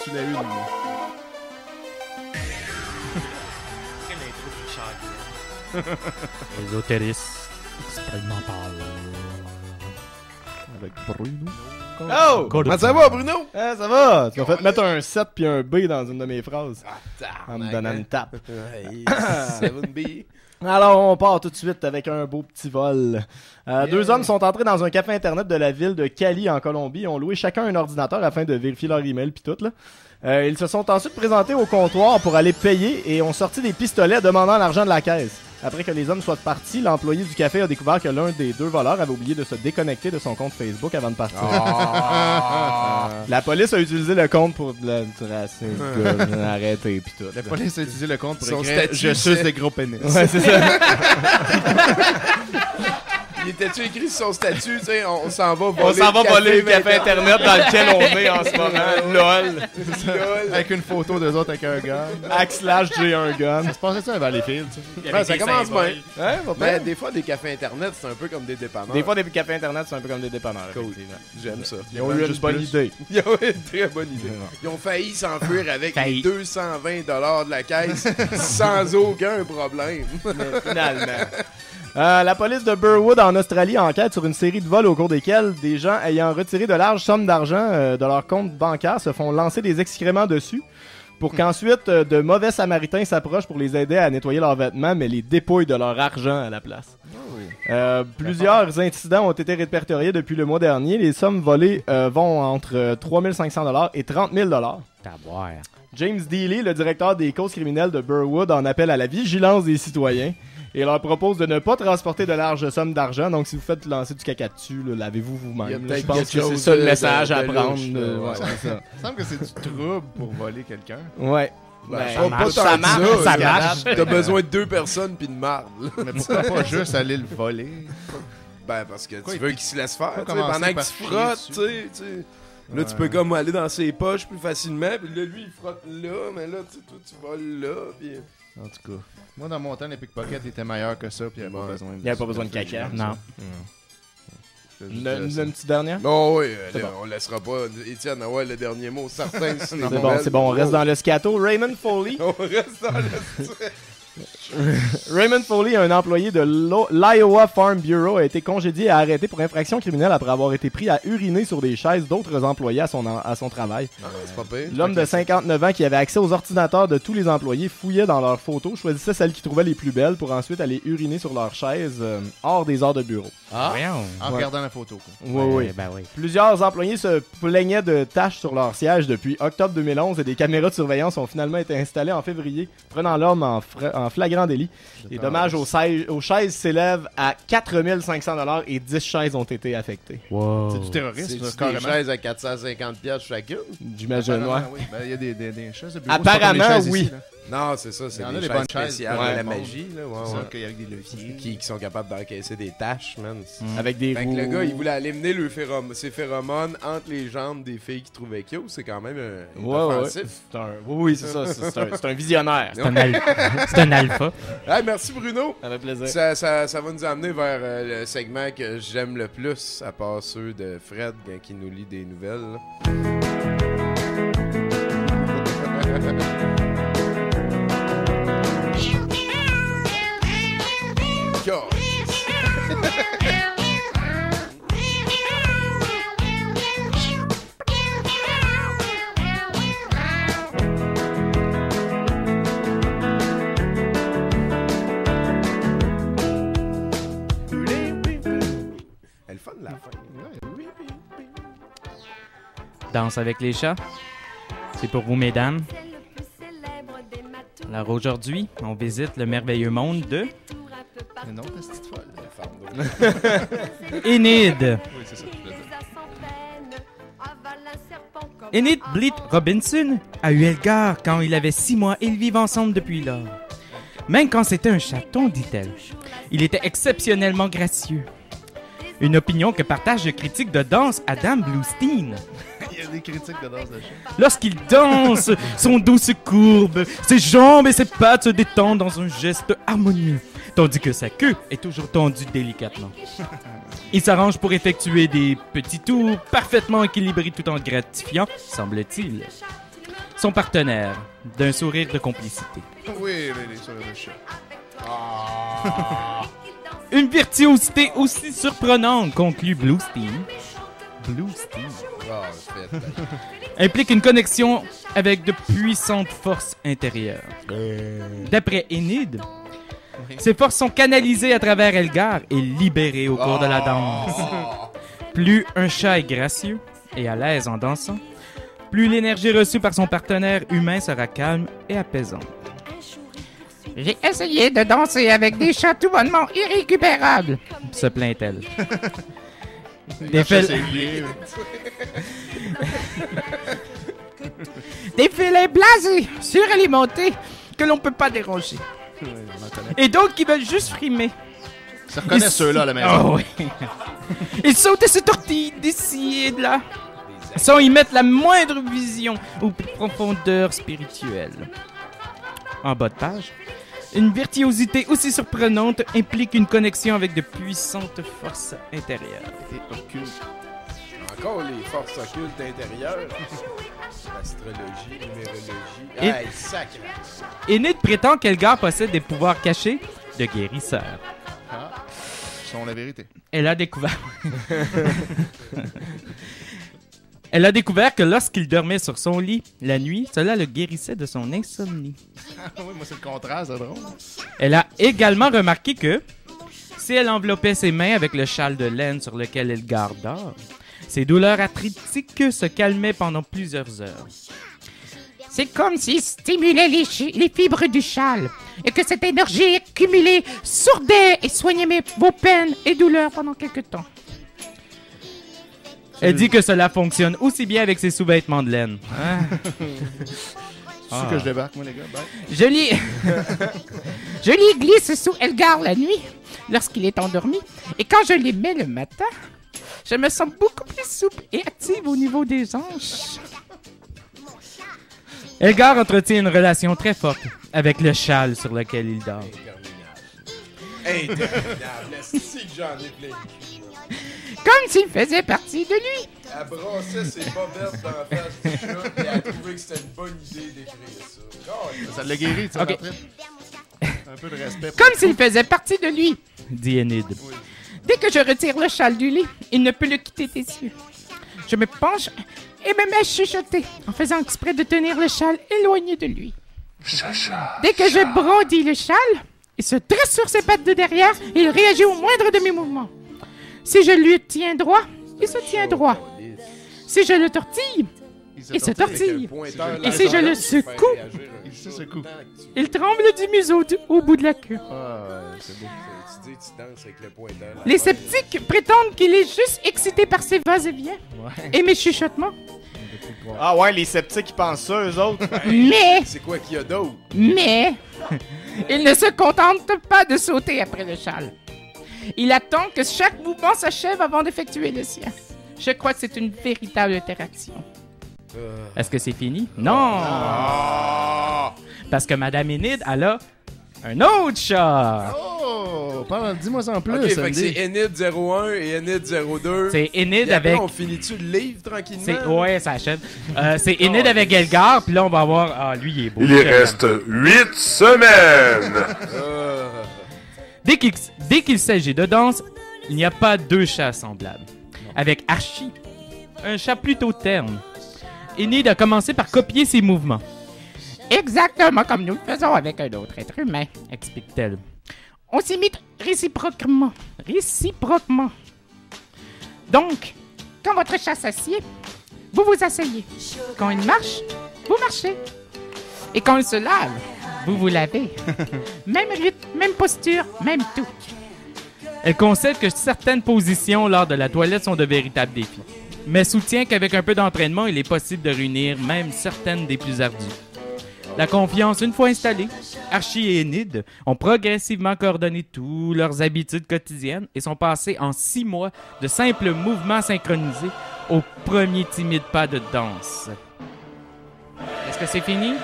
D: Tu l'as eu, lui.
P: Ésotérisme expérimental.
A: Avec Bruno.
E: Oh! Comment ça va, Bruno?
A: Ça va! Tu m'as fait mettre un 7 puis un B dans une de mes phrases. En me donnant une tape. Alors, on part tout de suite avec un beau petit vol. Deux hommes sont entrés dans un café internet de la ville de Cali, en Colombie. Ils ont loué chacun un ordinateur afin de vérifier leur email puis tout, là. Ils se sont ensuite présentés au comptoir pour aller payer et ont sorti des pistolets demandant l'argent de la caisse. Après que les hommes soient partis, l'employé du café a découvert que l'un des deux voleurs avait oublié de se déconnecter de son compte Facebook avant de partir. La police a utilisé le compte pour le tracer, arrêter pis tout.
D: La police a utilisé le compte pour
E: Son
D: écrire «
E: statut,
D: Je suce
E: c'est-
D: des gros pénis ».
A: Ouais, c'est ça.
E: Il était-tu écrit sur son statut, tu sais, on s'en va voler
A: On s'en va voler le café
E: maintenant.
A: internet dans lequel on est en ce moment. LOL.
E: Lol.
D: Avec une photo d'eux autres avec un gun.
A: /J'ai un gun.
D: Ça se passait ça à Valleyfield, ça?
E: Ouais, ça commence bien.
A: Ouais, va
E: Mais
A: bien.
E: des fois, des cafés internet, c'est un peu comme des dépanneurs.
A: Des fois, des cafés internet, c'est un peu comme des dépanneurs.
E: Cool.
A: Effectivement.
E: J'aime ça.
A: Ils ont eu une bonne idée.
E: Ils ont eu une très bonne idée. Ils ont failli s'enfuir avec les 220 $ de la caisse sans aucun problème.
A: Mais finalement. La police de Burwood en Australie enquête sur une série de vols au cours desquels des gens ayant retiré de larges sommes d'argent de leur compte bancaire se font lancer des excréments dessus pour qu'ensuite de mauvais samaritains s'approchent pour les aider à nettoyer leurs vêtements mais les dépouillent de leur argent à la place. Plusieurs incidents ont été répertoriés depuis le mois dernier. Les sommes volées vont entre 3 500 $ et 30 000 $. James Dealey, le directeur des causes criminelles de Burwood, en appelle à la vigilance des citoyens et leur propose de ne pas transporter de larges sommes d'argent. Donc, si vous faites lancer du caca dessus, là, lavez-vous
E: Il y a
A: vous-même.
E: peut-être
A: Je pense que
E: quelque
A: c'est
E: chose
A: ça le
E: de-
A: message
E: de
A: à prendre.
E: louche, là,
A: Ouais,
E: ouais.
A: c'est ça.
D: Il me semble que c'est du trouble pour voler quelqu'un.
A: Ouais.
E: Ben,
A: Ben,
E: pas tant
A: ça
E: que
A: marche,
E: ça,
A: ça
E: là.
A: marche.
E: T'as besoin de 2 personnes pis de marde.
D: Mais pourquoi pas juste aller le voler?
E: Ben, parce que
D: Quoi,
E: tu
D: et
E: veux
D: puis
E: qu'il se laisse faire,
D: pas
E: tu sais,
D: commencer
E: pendant
D: par
E: qu'il se
D: chier
E: frotte,
D: dessus.
E: tu sais. Là, tu peux comme aller dans ses poches plus facilement, puis là, lui, il frotte là, mais là, tu sais, toi, tu voles là, puis...
D: En tout cas, moi dans mon temps, les pickpockets étaient meilleurs que ça, puis il n'y avait pas besoin de.
A: Il n'y avait pas besoin de caca.
P: Non.
A: Une petite dernière?
E: Non, oui,
A: C'est
E: là,
A: bon.
E: on laissera pas Étienne avoir le dernier mot certain.
A: C'est bon, c'est bon. On reste dans le scato. Raymond Foley.
E: On reste dans le...
A: Raymond Foley, un employé de l'Iowa Farm Bureau, a été congédié et arrêté pour infraction criminelle après avoir été pris à uriner sur des chaises d'autres employés à son travail.
E: C'est pas pire.
A: L'homme de 59 ans qui avait accès aux ordinateurs de tous les employés fouillait dans leurs photos, choisissait celles qu'il trouvait les plus belles pour ensuite aller uriner sur leurs chaises hors des heures de bureau.
D: Ah!
P: Voyons.
D: En
A: Ouais.
D: regardant la photo, quoi.
A: Oui.
P: Ben oui.
A: Plusieurs employés se plaignaient de taches sur leur siège depuis octobre 2011 et des caméras de surveillance ont finalement été installées en février, prenant l'homme en flagrant délit. Les dommages aux chaises s'élèvent à 4 500 $ et 10 chaises ont été affectées.
P: Wow.
D: C'est du terrorisme,
E: C'est des
D: carrément.
E: chaises à 450 piastres chacune.
A: J'imagine, ouais.
D: Apparemment, oui. Ben, il y a des chaises de bureau.
A: Apparemment,
D: c'est pas comme les chaises
A: oui.
D: ici, là.
E: Non, c'est ça,
D: Il
E: c'est
D: y en a
E: des
D: des
E: chaises
D: bonnes chaises.
E: spéciales
A: Ouais,
E: de la
D: bon.
E: magie, là,
D: C'est ça,
E: ouais.
D: qu'il y a avec des leviers.
E: Qui sont capables d'encaisser des taches, man.
A: Avec des
E: Fait que
A: roues.
E: le gars, il voulait aller mener ses phéromones entre les jambes des filles qu'il trouvait cute. C'est quand même
A: Ouais.
E: offensif.
A: Oui, c'est ça. C'est un visionnaire.
P: C'est un alpha.
E: Hey, merci Bruno.
A: Ça fait plaisir.
E: Ça va nous amener vers le segment que j'aime le plus, à part ceux de Fred qui nous lit des nouvelles. là. Elle est le fun de la fin.
P: Danse avec les chats. C'est pour vous, mesdames. Alors aujourd'hui, on visite le merveilleux monde de
D: Mais non, ta petite folle.
P: Enid.
D: Oui, c'est ça.
P: Enid Blythe Robinson a eu Elgar quand il avait 6 mois et ils vivent ensemble depuis lors. Même quand c'était un chaton, dit-elle. Il était exceptionnellement gracieux. Une opinion que partage le critique de danse Adam Bluestein.
D: Il y a des critiques de danse de chat.
P: Lorsqu'il danse, son dos se courbe, ses jambes et ses pattes se détendent dans un geste harmonieux, tandis que sa queue est toujours tendue délicatement. Il s'arrange pour effectuer des petits tours parfaitement équilibrés tout en gratifiant, semble-t-il, son partenaire d'un sourire de complicité.
D: Oui, les sourires de chat.
P: Une virtuosité aussi surprenante, conclut Bluestein, implique une connexion avec de puissantes forces intérieures. D'après Enid, ces forces sont canalisées à travers Elgar et libérées au cours de la danse. Plus un chat est gracieux et à l'aise en dansant, plus l'énergie reçue par son partenaire humain sera calme et apaisante.
Q: J'ai essayé de danser avec des chats tout bonnement irrécupérables.
P: Se plaint-elle.
D: Des
Q: Des filets blasés, suralimentés, que l'on peut pas déroger.
P: Et d'autres qui veulent juste frimer.
D: Ça reconnaît ceux-là à la maison.
P: Oh, oui. Ils sautent et se tortillent d'ici et de là. Sans y mettre la moindre vision ou profondeur spirituelle. En bas de page, une virtuosité aussi surprenante implique une connexion avec de puissantes forces intérieures.
E: Et occultes. Encore les forces occultes intérieures. Astrologie, numérologie.
P: Et-
E: Hey, sacré.
P: Enid prétend qu'Elgar possède des pouvoirs cachés de guérisseur.
D: Ah, sont la vérité.
P: Elle a découvert... Elle a découvert que lorsqu'il dormait sur son lit, la nuit, cela le guérissait de son insomnie.
D: Ah oui, moi c'est le contraire, c'est drôle.
P: Elle a également remarqué que, si elle enveloppait ses mains avec le châle de laine sur lequel Elgar dort, ses douleurs arthritiques se calmaient pendant plusieurs heures.
Q: C'est comme s'il stimulait les fibres du châle et que cette énergie accumulée sourdait et soignait vos peines et douleurs pendant quelque temps.
P: Elle dit que cela fonctionne aussi bien avec ses sous-vêtements de laine. Hein?
D: C'est que je débarque, moi, les gars. Bye.
Q: Je l'y glisse sous Elgar la nuit, lorsqu'il est endormi, et quand je les mets le matin, je me sens beaucoup plus souple et active au niveau des hanches.
P: Elgar entretient une relation très forte avec le châle sur lequel il dort.
E: Interminable. C'est que j'en ai plein le cul.
Q: Comme s'il faisait partie de lui.
E: Elle brassait ses bobettes dans la face du chat et elle a trouvé que c'était une bonne idée d'écrire ça.
D: Ça l'a guéri, tu sais,
Q: Ok.
D: Patrick. Un peu de respect.
Q: Comme s'il faisait partie de lui.
P: Dit Enid.
Q: Dès que je retire le châle du lit, il ne peut le quitter des yeux. Je me penche et me mets à chuchoter en faisant exprès de tenir le châle éloigné de lui. Dès que je brandis le châle, il se dresse sur ses pattes de derrière et il réagit au moindre de mes mouvements. Si je lui tiens droit, il se tient droit. Si je le tortille, il se tortille. Et si je le secoue,
D: Il se secoue.
Q: il tremble du museau au bout de la queue.
D: Ah, ouais, c'est beau.
E: Tu dis, tu danses avec le pointeur.
Q: Les sceptiques prétendent qu'il est juste excité par ses va-et-vient et mes chuchotements.
A: Ah ouais, les sceptiques, ils pensent ça, eux autres.
Q: Mais,
E: C'est quoi qu'il y a d'autre?
Q: mais, il ne se contente pas de sauter après le châle. Il attend que chaque mouvement s'achève avant d'effectuer le sien. Je crois que c'est une véritable interaction.
P: Est-ce que c'est fini? Non! Parce que Madame Enid, elle a un autre chat!
D: Oh! Dis-moi en plus,
E: Ok, fait que
D: Andy.
E: c'est Enid 01 et Enid 02.
P: C'est Enid
E: Et après,
P: avec...
E: on finit-tu le livre tranquillement?
P: Ouais, ça achève. C'est Enid avec Elgar, puis là, on va voir... Ah, lui, il est beau.
J: Il y reste 8 semaines.
P: Dès qu'il s'agit de danse, il n'y a pas deux chats semblables. Avec Archie, un chat plutôt terne, Enid a commencé par copier ses mouvements.
Q: Exactement comme nous le faisons avec un autre être humain,
P: explique-t-elle.
Q: On s'imite réciproquement. Réciproquement. Donc, quand votre chat s'assied, vous vous asseyez. Quand il marche, vous marchez. Et quand il se lave, vous vous lavez. Même rythme, même posture, même tout.
P: Elle concède que certaines positions lors de la toilette sont de véritables défis, mais soutient qu'avec un peu d'entraînement, il est possible de réunir même certaines des plus ardues. La confiance, une fois installée, Archie et Enid ont progressivement coordonné toutes leurs habitudes quotidiennes et sont passés en 6 mois de simples mouvements synchronisés au premier timide pas de danse. Est-ce que c'est fini?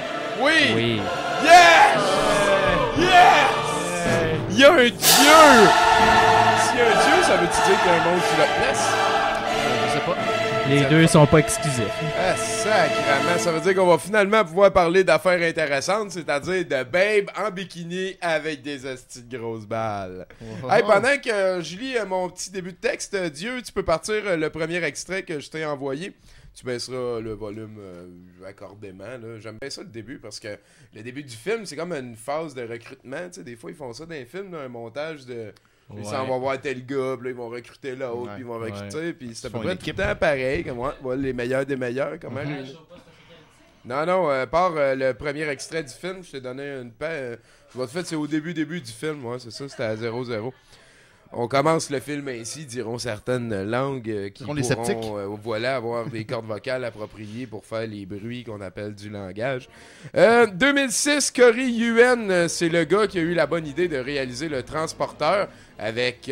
E: Oui!
P: Oui.
E: Yes! Yes! Il y a un dieu! S'il y a un dieu, ça veut-tu dire qu'il y a un monde qui le laisse? Je sais pas.
P: Les deux sont pas exclusifs.
E: Ah, sacrément. Ça veut dire qu'on va finalement pouvoir parler d'affaires intéressantes, c'est-à-dire de babe en bikini avec des hosties de grosses balles. Hey, pendant que je lis mon petit début de texte, Dieu, tu peux partir le premier extrait que je t'ai envoyé. Tu baisseras le volume accordément. Là. J'aime bien ça le début parce que le début du film, c'est comme une phase de recrutement. Tu sais, des fois, ils font ça dans les films, là, un montage de... Ils s'en vont voir tel gars, puis là, ils vont recruter l'autre, puis ils vont recruter, puis c'est à peu près tout le temps pareil, comme voilà, les meilleurs des meilleurs, comment réunir. Non, par le premier extrait du film, je t'ai donné une paix. En fait, c'est au début du film, ouais, c'est ça, c'était à 0-0. On commence le film ainsi, diront certaines langues qui pourront voilà, avoir des cordes vocales appropriées pour faire les bruits qu'on appelle du langage. 2006, Cory Yuen, c'est le gars qui a eu la bonne idée de réaliser Le Transporteur avec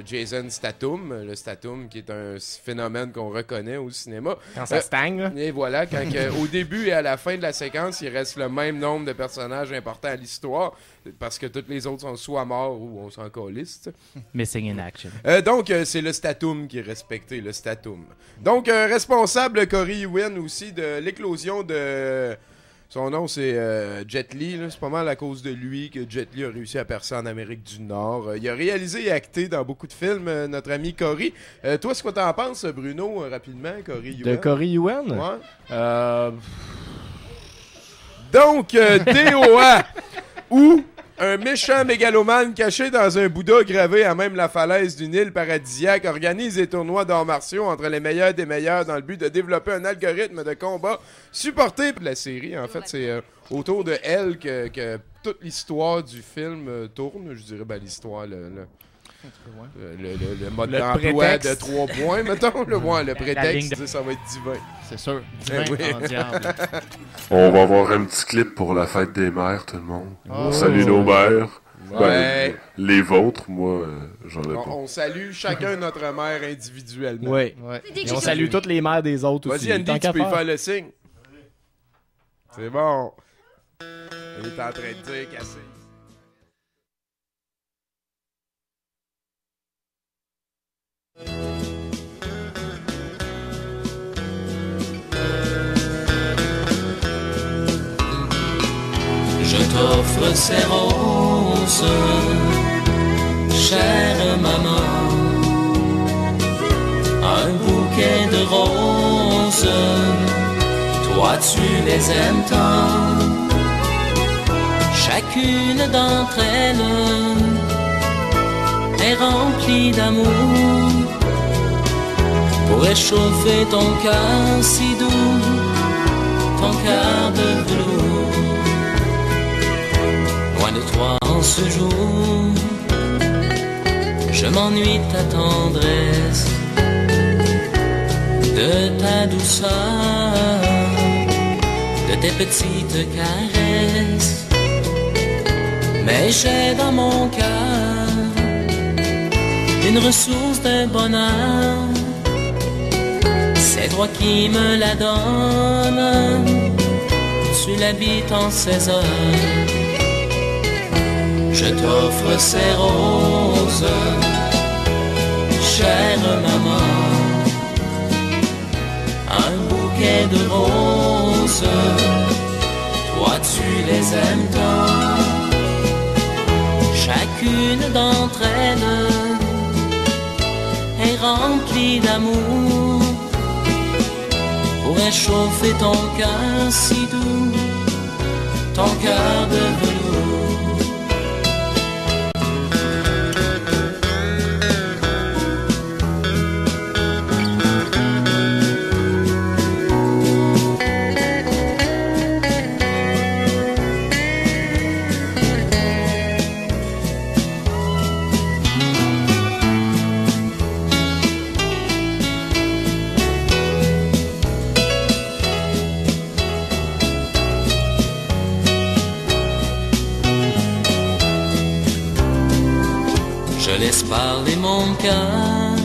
E: Jason Statham. Le Statham qui est un phénomène qu'on reconnaît au cinéma.
A: Quand ça stagne, là.
E: Et voilà, quand au début et à la fin de la séquence, il reste le même nombre de personnages importants à l'histoire parce que tous les autres sont soit morts ou on s'en calisse.
P: Missing in action.
E: Donc, c'est le Statham qui est respecté, le Statham. Donc, responsable Cory Yuen aussi de l'éclosion de... Son nom, c'est Jet Li. C'est pas mal à cause de lui que Jet Li a réussi à percer en Amérique du Nord. Il a réalisé et acté dans beaucoup de films, notre ami Cory. Toi, c'est quoi t'en penses, Bruno, rapidement, Cory Yuen?
A: De Cory Yuen?
E: Ouais. Donc, DOA, ou un méchant mégalomane caché dans un Bouddha gravé à même la falaise d'une île paradisiaque organise des tournois d'arts martiaux entre les meilleurs des meilleurs dans le but de développer un algorithme de combat supporté par la série. En fait, c'est autour de elle que toute l'histoire du film tourne. Je dirais l'histoire, le mode d'emploi de 3 points, mettons. Le prétexte, ça va être divin.
F: C'est sûr. Divin en diable.
J: On va avoir un petit clip pour la fête des mères, tout le monde.
E: Oh.
J: Salut nos mères.
E: Ouais.
J: Les vôtres, moi, j'en ai pas.
E: On salue chacun notre mère individuellement.
A: Oui. Et on salue toutes les mères des autres aussi.
E: Vas-y, Andy, tu peux y faire le signe. C'est bon. Il est en train de dire casser.
K: Je t'offre ces roses, chère maman, un bouquet de roses, toi tu les aimes tant. Chacune d'entre elles est remplie d'amour pour réchauffer ton cœur si doux, ton cœur de velours. Loin de toi en ce jour, je m'ennuie de ta tendresse, de ta douceur, de tes petites caresses. Mais j'ai dans mon cœur une ressource de bonheur, c'est toi qui me la donnes, tu l'habites en ces heures. Je t'offre ces roses, chère maman, un bouquet de roses, toi tu les aimes tant. Chacune d'entre elles est remplie d'amour pour réchauffer ton cœur si doux, ton cœur de velours. Laisse parler mon cœur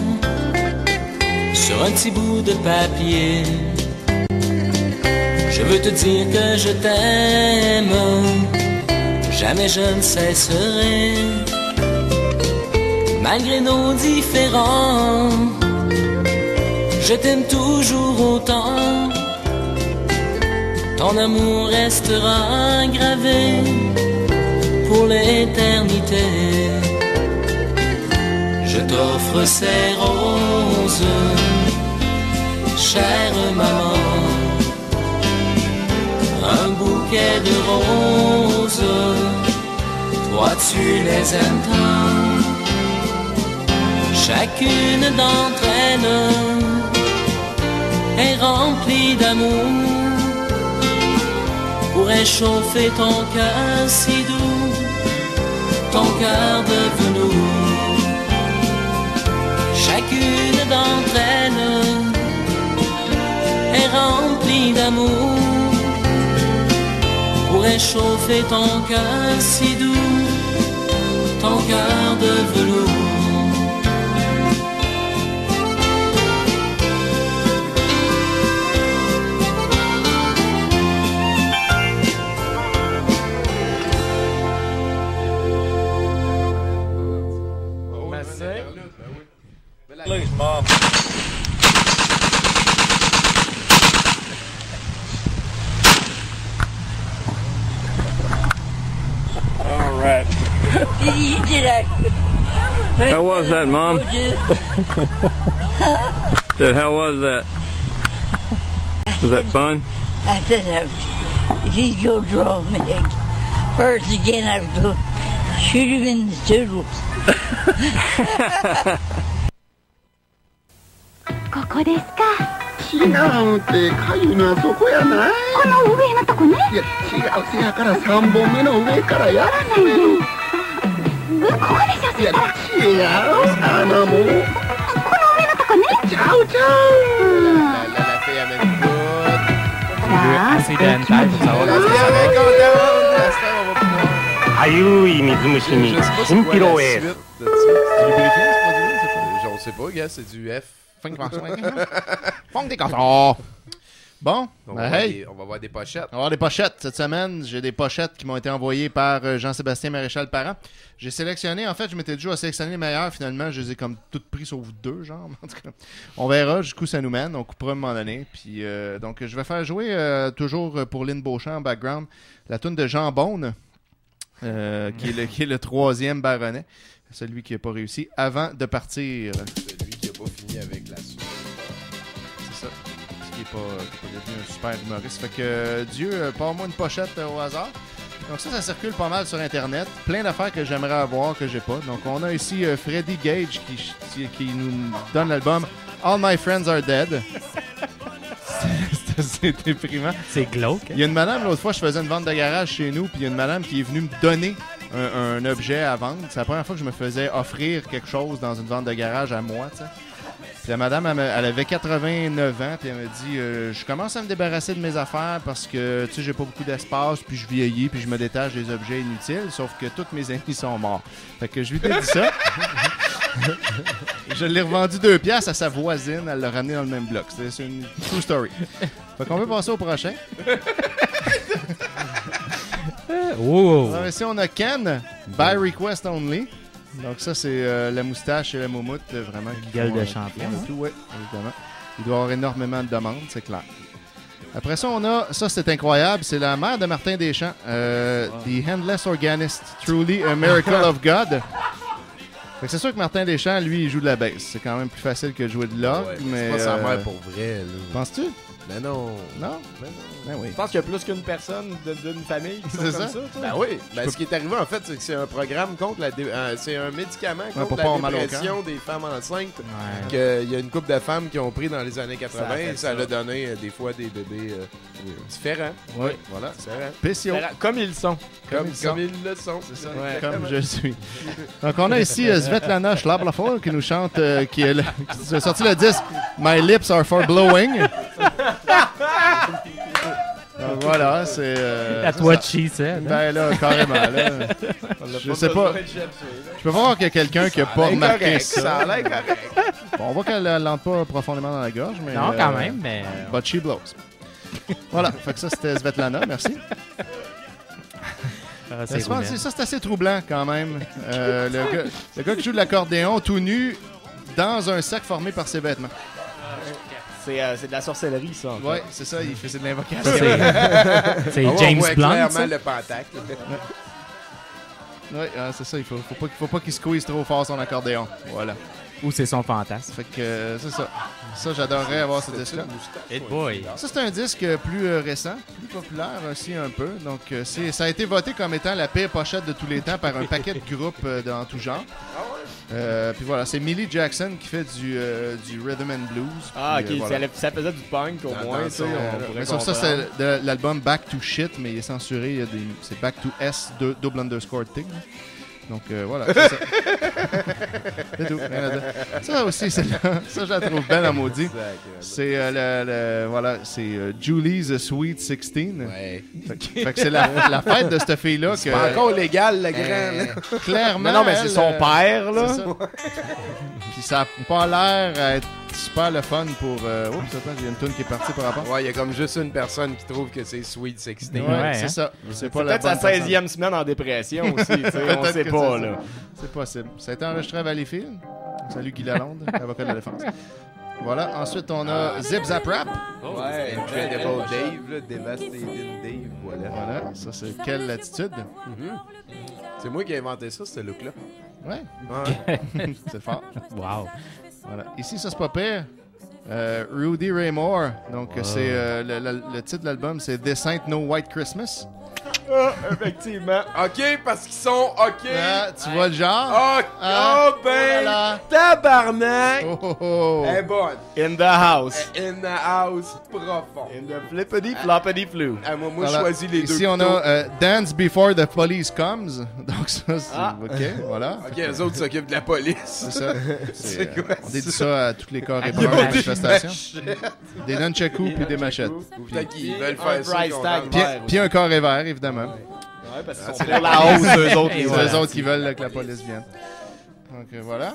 K: sur un petit bout de papier. Je veux te dire que je t'aime, jamais je ne cesserai. Malgré nos différends, je t'aime toujours autant. Ton amour restera gravé pour l'éternité. Je t'offre ces roses, chère maman, un bouquet de roses, toi tu les aimes tant. Chacune d'entre elles est remplie d'amour réchauffer ton cœur si doux, ton cœur de velours. Chacune d'entre elles est remplie d'amour pour réchauffer ton cœur si doux, ton cœur de velours.
M: Loose, Mom.
R: All right. How was that, Mom? Said, how was that? Was that fun?
S: I said, he's going to draw me. First again, I was going to shoot him in the toodles.
T: ここですか。
U: 違うってかゆいのはそこやない。
T: この上のとこね。
U: いや違うせやから3本目の上からやらないの。
T: ここでしょ。
U: いや違うあのもう。この上の
T: とこね。
U: ちゃうちゃう。
R: かゆい水虫にチンピロエース。
E: Je sais pas, gars, c'est du F.
D: Funk des cassons. Bon,
E: On
D: ben,
E: va
D: hey.
E: on va voir des pochettes.
D: On va avoir des pochettes cette semaine. J'ai des pochettes qui m'ont été envoyées par Jean-Sébastien Maréchal-Parent. J'ai sélectionné, en fait, je m'étais dit, je vais sélectionner les meilleurs. Finalement, je les ai comme toutes pris sauf deux, genre. En tout cas, on verra jusqu'où ça nous mène. On coupera à un moment donné. Puis, donc, je vais faire jouer, toujours pour Lynn Beauchamp en background, la toune de Jean Beaune, qui est le troisième baronnet. Celui qui n'a pas réussi avant de partir.
E: Celui qui n'a pas fini avec la suite.
D: C'est ça. Qui n'est pas devenu un super humoriste. Fait que Dieu, pars-moi une pochette au hasard. Donc ça circule pas mal sur Internet. Plein d'affaires que j'aimerais avoir, que j'ai pas. Donc on a ici Freddie Gage qui nous donne l'album All My Friends Are Dead. C'est déprimant.
P: C'est glauque.
D: Il y a une madame, l'autre fois, je faisais une vente de garage chez nous, puis il y a une madame qui est venue me donner un objet à vendre. C'est la première fois que je me faisais offrir quelque chose dans une vente de garage à moi, tu sais. Puis la madame, elle avait 89 ans, puis elle m'a dit je commence à me débarrasser de mes affaires parce que, tu sais, j'ai pas beaucoup d'espace, puis je vieillis, puis je me détache des objets inutiles, sauf que tous mes amis sont morts. Fait que je lui ai dit ça. Je l'ai revendu 2 piastres à sa voisine, elle l'a ramené dans le même bloc. C'est une true story. Fait qu'on peut passer au prochain. Alors ici, on a Ken, by request only. Donc ça, c'est la moustache et la moumoute, vraiment.
P: Gueule de champion.
D: Tout, ouais, évidemment. Il doit y avoir énormément de demandes, c'est clair. Après ça, on a, ça c'est incroyable, c'est la mère de Martin Deschamps, The Handless Organist, Truly a Miracle of God. Fait que c'est sûr que Martin Deschamps, lui, il joue de la bass. C'est quand même plus facile que de jouer de l'orgue, mais...
E: C'est pas sa mère pour vrai, là.
D: Penses-tu?
E: Ben non.
D: Non?
E: Ben non.
D: Ben oui.
A: Je pense qu'il y a plus qu'une personne d'une famille qui sont comme ça.
E: Ben oui. Ben, ce qui est arrivé, en fait, c'est que c'est un programme contre la... c'est un médicament contre
D: pas
E: la
D: mal au
E: dépression des femmes enceintes. Il y a une couple de femmes qui ont pris dans les années 80 et ça a donné des fois des bébés différents.
D: Oui.
E: Voilà, différents.
D: Spéciaux.
A: Comme ils sont.
E: Comme ils le sont, c'est ça.
D: Ouais, comme je suis. Donc, on a ici Svetlana Schlablafor qui nous chante, qui a sorti le disque My Lips Are For Blowing. Donc, voilà, c'est.
P: That's what she said.
D: Ben là, carrément. Là, je sais pas. Je peux voir qu'il y a quelqu'un qui a pas remarqué ça.
E: Ça a l'air correct.
D: Bon, on voit qu'elle l'entre pas profondément dans la gorge, mais.
P: Non, quand même, mais.
D: But she blows. Voilà, fait que ça, c'était Svetlana, merci. Ça, c'est assez troublant quand même. Le gars qui joue de l'accordéon tout nu dans un sac formé par ses vêtements.
A: C'est de la sorcellerie, ça.
D: Oui, c'est ça, il faisait de l'invocation.
P: C'est James Blunt.
E: Clairement le pentacle.
D: Oui, c'est ça, il faut pas qu'il squeeze trop fort son accordéon. Voilà.
P: Ou c'est son fantasme.
D: Fait que c'est ça. Ça, j'adorerais avoir ce disque-là.
P: Hey boy.
D: Ça, c'est un disque plus récent, plus populaire aussi un peu. Donc, ça a été voté comme étant la pire pochette de tous les temps par un paquet de groupes en tout genre. Puis voilà, c'est Millie Jackson qui fait du rhythm and blues.
A: Ah,
D: puis,
A: ok,
D: voilà.
A: ça faisait du punk au moins, tu sais, on pourrait
D: Mais sur ça,
A: comprendre.
D: c'est de l'album Back to Shit, mais il est censuré. C'est Back to S, double underscore T. Donc voilà, c'est ça. C'est tout. Rien à dire. Ça aussi, ça je la trouve belle à maudit. C'est voilà, c'est Julie's Sweet 16.
E: Ouais.
D: Fait que c'est la fête de cette fille-là.
E: C'est pas encore légal, le grand.
D: Clairement.
A: Non, mais c'est son père, là.
D: C'est ça. Puis ça a pas l'air d'être super le fun pour. Oups, attends, il y a une tune qui est partie par rapport.
E: Ouais, il y a comme juste une personne qui trouve que c'est Sweet 16.
D: Ouais, c'est ça. C'est pas la
A: peut-être sa
D: bonne
A: 16e semaine en dépression aussi, tu sais, on sait pas, là.
D: C'est possible. Ça a été enregistré à Valleyfield. Salut Guy Lalonde, avocat de la défense. Voilà, ensuite on a Zip Zap Rap.
E: Ouais, Incredible Dave, là, Devastating Dave, voilà.
D: Voilà, ça c'est quelle latitude?
E: C'est moi qui ai inventé ça, ce look-là.
D: Ouais. C'est fort.
P: Wow.
D: Voilà. Ici, ça c'est pas pire. Rudy Ray Moore. Donc c'est le titre de l'album, c'est This Ain't No White Christmas.
A: Effectivement.
E: OK, parce qu'ils sont OK.
D: Ah, tu vois le genre?
E: Oh, ben,
D: voilà.
E: tabarnak.
D: Oh.
E: Elle est bonne.
A: In the house.
E: In the house, profond.
A: In the flippity floppity flou.
E: Moi,
D: Voilà.
E: je choisis les deux.
D: Ici, on a Dance Before the Police Comes. Donc ça, c'est OK, voilà.
E: OK, les autres s'occupent de la police.
D: C'est ça.
E: C'est quoi
D: on dédie ça à tous les corps et
E: Ils ont
D: de
E: des
D: manifestation. Des nunchakus puis des machettes.
E: Ou peut-être qu'ils veulent
A: un
E: faire ça.
A: price
E: qu'on
A: tag.
E: en-
D: Puis un corps et vert, évidemment.
A: Ouais, parce qu'ils sont pour la hausse, eux autres.
D: C'est
A: les
D: eux autres qui veulent là, que la police vienne. Donc voilà.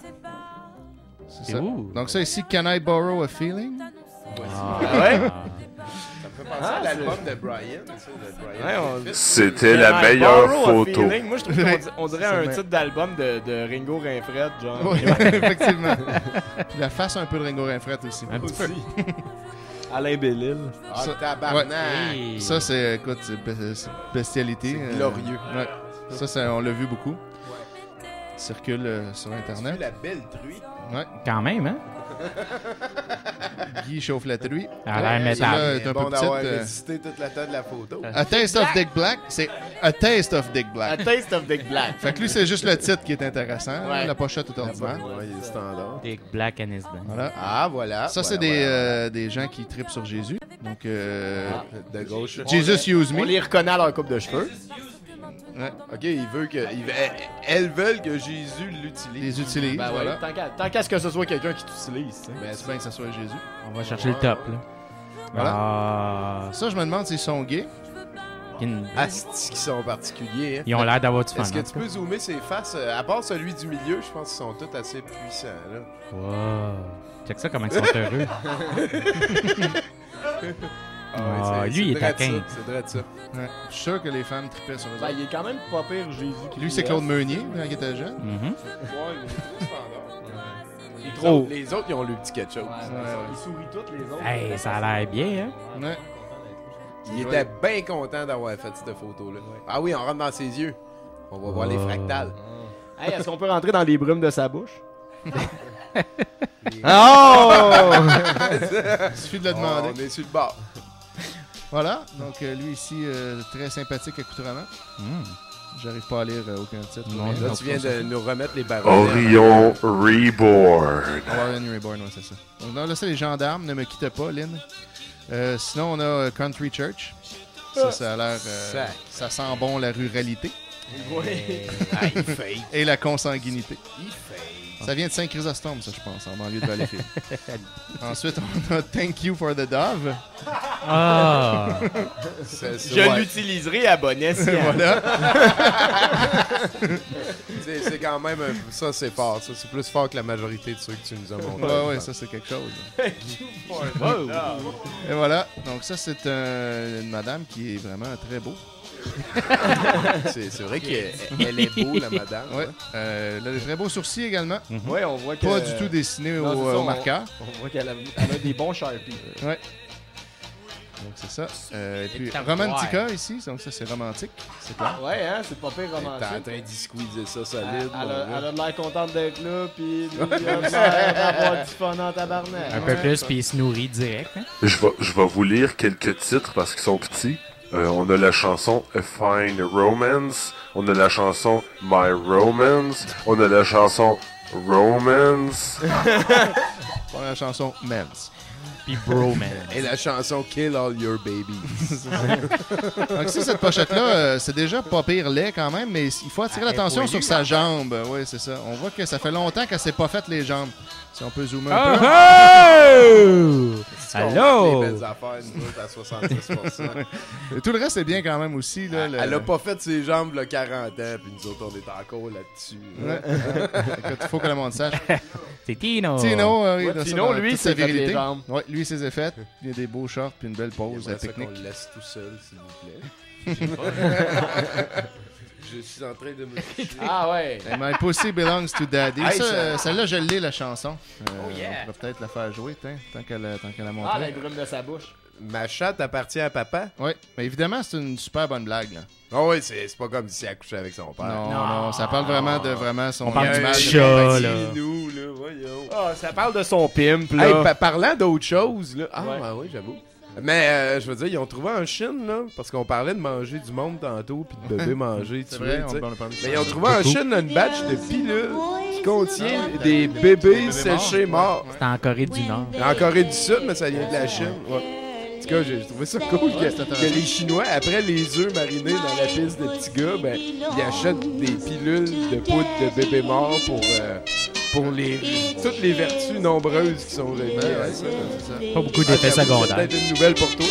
D: C'est ça. Donc ça ici, Can I Borrow a Feeling?
A: Ouais.
E: Ça me fait penser à l'album de Brian. Ça, de Brian.
J: C'était la meilleure photo.
A: Moi, je trouve qu'on dirait un titre d'album de Ringo Rinfret, genre.
D: Oui, effectivement. Puis la face un peu de Ringo Rinfret aussi.
A: Un petit peu. Alain Bellil.
E: Ah,
D: Ça-
E: tabarnak.
D: ouais. Ça, c'est, écoute, c'est bestialité.
E: C'est glorieux.
D: Ouais. Ça, on l'a vu beaucoup. Circule sur Internet.
E: Tu la belle truie.
D: Ouais.
P: Quand même, hein?
D: Guy chauffe la truie.
P: Elle a l'air métal.
D: Celle-là est un
E: Bon
D: peu
E: d'avoir
D: petite.
E: résisté toute la temps de la photo.
D: A Taste of Dick Black, c'est A Taste of Dick
A: A
D: Black.
A: Taste of Dick Black.
D: Fait que lui, c'est juste le titre qui est intéressant.
A: Ouais.
D: La pochette est ordinaire.
E: Ouais, il est standard.
P: Dick Black and his band.
D: Voilà.
E: Ah, voilà.
D: Ça, c'est des gens qui tripent sur Jésus. Donc,
E: De gauche.
D: Jesus Use
A: On
D: Me.
A: les reconnaît à leur coupe de cheveux.
D: Ouais.
E: OK, elles veulent que Jésus l'utilise.
D: Les utilise.
A: Ben ouais,
D: Voilà.
A: tant qu'à ce que ce soit quelqu'un qui t'utilise. tu sais.
D: Ben, c'est bien que ça soit Jésus.
P: On va chercher le top, là.
D: Voilà.
P: Ah.
D: Ça, je me demande s'ils sont gays.
E: Asti qui sont particuliers. Hein.
P: Ils ont l'air d'avoir du fun.
E: Est-ce que
P: en
E: tu
P: tout
E: peux zoomer ses faces? À part celui du milieu, je pense qu'ils sont tous assez puissants. Là.
P: cas. Wow. Check ça, comment ils sont heureux. Ah, lui, il est
E: drette
P: taquin.
E: ça, c'est drette ça.
D: Ouais. Je suis sûr que les femmes tripaient sur eux
A: Ben,
D: autres.
A: il est quand même pas pire, Jésus.
D: Lui, c'est Claude Meunier, quand il était jeune.
P: Mhm.
E: Ouais, il est trop standard.
P: Trop.
E: Les autres, ils ont le petit quelque chose.
A: Ils sourient tous les autres.
P: Hey, ça a l'air bien, hein?
D: Ouais.
E: Il était bien content d'avoir fait cette photo-là. Ah oui, on rentre dans ses yeux. On va voir les fractales.
A: Hey, est-ce qu'on peut rentrer dans les brumes de sa bouche? Oh!
D: Il suffit de le demander.
E: On est sur le bord.
D: Voilà. Donc, lui ici, très sympathique accoutrement. J'arrive pas à lire aucun titre.
P: Non,
E: Là, tu viens de nous remettre les barreaux.
J: Orion Reborn.
D: Orion Reborn, ouais, c'est ça. Donc, non, là, c'est les gendarmes. Ne me quitte pas, Lynn. Sinon, on a Country Church. Ça a l'air... ça sent bon la ruralité.
A: Oui.
E: Il fait.
D: Et la consanguinité.
E: Il fait.
D: Ça vient de Saint-Chrysostome, ça, je pense, en banlieue de Valleyfield. Ensuite, on a Thank You for the Dove.
P: Ah!
A: Je l'utiliserai à bon escient.
D: Voilà.
E: C'est quand même... Ça, c'est fort. Ça, c'est plus fort que la majorité de ceux que tu nous as montrés.
D: Ouais, ça, c'est quelque chose.
A: Thank you for the dove.
D: Et voilà. Donc, ça, c'est une madame qui est vraiment très beau.
E: C'est vrai qu'elle est beau, la madame.
D: Ouais. Elle a des très beaux sourcils également.
A: Oui, on voit que...
D: Pas du tout dessinés
A: Non, c'est ça,
D: au marqueur.
A: On voit qu'elle a des bons Sharpies.
D: Ouais. Donc, c'est ça. Et puis,
A: tape
D: Romantica ici. Donc, ça, c'est romantique. C'est clair.
A: Ouais, hein, c'est pas pire
E: T'es en
A: romantique.
E: train d'y squeezer ça solide.
A: Elle a de l'air contente d'être là, puis il a l'air d'avoir du fun en tabarnak.
P: Un peu plus, puis il se nourrit direct. Hein?
J: Je vais vous lire quelques titres parce qu'ils sont petits. On a la chanson A Fine Romance. On a la chanson My Romance. On a la chanson Romance.
D: Première chanson, Mens.
P: Puis Bromance.
E: Et la chanson Kill All Your Babies.
D: Donc, si cette pochette-là, c'est déjà pas pire laid quand même, mais il faut attirer l'attention sur sa jambe. Oui, c'est ça. On voit que ça fait longtemps qu'elle s'est pas faite les jambes. Si on peut zoomer un peu.
P: Allô?
E: Des belles affaires, nous autres, à 70%.
D: Et tout le reste est bien quand même aussi. Là,
E: Elle a pas fait ses jambes le 40 ans, puis nous autres, on est encore là-dessus.
D: Écoute, il faut que le monde sache.
P: C'est Tino.
D: Tino, oui.
A: Tino, lui, c'est fait les jambes.
D: Oui, lui, il s'est fait. Il y a des beaux shorts puis une belle pause
E: à
D: technique.
E: On le laisse tout seul, s'il vous plaît. Je suis en train de me coucher.
A: Ah ouais.
D: My Pussy Belongs to Daddy.
E: Hey,
D: celle-là, je l'ai, la chanson.
A: Oh yeah.
D: On pourrait peut-être la faire jouer, tant qu'elle a montré.
A: Ah, la brume de sa bouche.
E: Ma chatte appartient à papa?
D: Oui, mais évidemment, c'est une super bonne blague. Là.
E: Oh oui, c'est pas comme si elle a couché avec son père.
D: Non, ça parle vraiment de son...
P: On parle du
E: chat,
P: là.
E: Nous, là, voyons.
A: Ah, ça parle de son pimp, là.
E: Hey, parlant d'autres choses, là. Ah,
A: Ouais.
E: oui, j'avoue. Mais je veux dire, ils ont trouvé en Chine, là, parce qu'on parlait de manger du monde tantôt, puis de bébé manger.
D: C'est vrai,
E: tu sais.
D: on parle de ça.
E: Mais ils ont trouvé en Chine une batch de pilules qui contient des bébés séchés morts.
P: C'est en Corée du Nord.
E: En Corée du Sud, mais ça vient de la Chine. Ouais. En tout cas, j'ai trouvé ça cool que les Chinois, après les œufs marinés dans la piste de petits gars, ben, ils achètent des pilules de poudre de bébé mort pour toutes les vertus nombreuses qui sont reliées à ça.
P: Pas beaucoup d'effets secondaires.
E: C'est peut-être une nouvelle pour toi.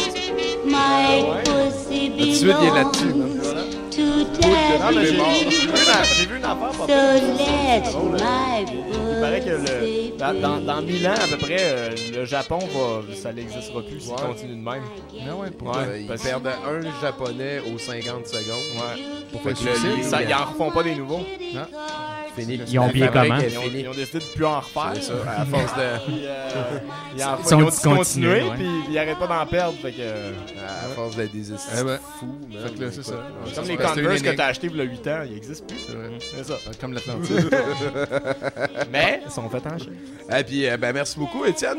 E: Tout de suite, il est là-dessus.
A: Non, mais j'ai vu une affaire pas pire. Il paraît que dans 1000 ans, à peu près, le Japon, ça n'existera plus s'il continue de même.
D: Non, ouais,
E: Ils perdent un Japonais aux 50 secondes.
A: Ouais.
D: Pourquoi
A: Ils en refont pas des nouveaux.
E: Fini.
P: Ils ont oublié comment?
A: Ils ont décidé de plus en refaire.
E: C'est ça, à force de...
A: Ils ont discontinué, puis ils arrêtent pas d'en perdre. Fait que...
E: À force d'être des estis fous.
D: Fait que là, c'est ça.
A: Comme les Converse que t'as acheté il y a 8 ans, ils existent plus. C'est ça.
D: Comme l'Atlantide.
A: Mais ils sont faits en Chine.
E: Et puis, merci beaucoup, Étienne.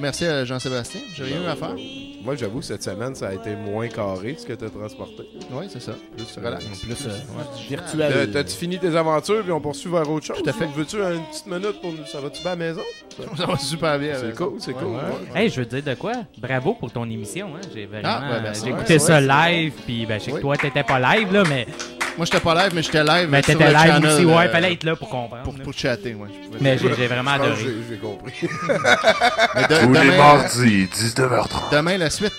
D: Merci à Jean-Sébastien. J'ai rien eu à faire.
E: Moi, j'avoue, cette semaine, ça a été moins carré ce que tu as transporté.
D: Oui, c'est ça. Plus relax.
A: Plus virtuel.
E: T'as-tu fini tes aventures puis on poursuit vers autre chose?
D: Tout à fait.
E: Veux-tu une petite minute pour nous? Ça va-tu bien à la maison?
D: Ça va super bien.
E: C'est cool, c'est cool.
P: Hey, je veux te dire de quoi? Bravo pour ton émission. Hein? J'ai vraiment...
D: merci.
P: j'ai écouté ça live, puis je sais que toi, t'étais pas live, là, mais...
D: Moi, j'étais pas live, mais j'étais live.
P: Mais t'étais live aussi, ouais, fallait être là pour comprendre.
D: Pour chatter, ouais.
P: Mais j'ai vraiment adoré.
E: J'ai compris.
J: Tous les mardis, 19h30.
D: Demain, la suite.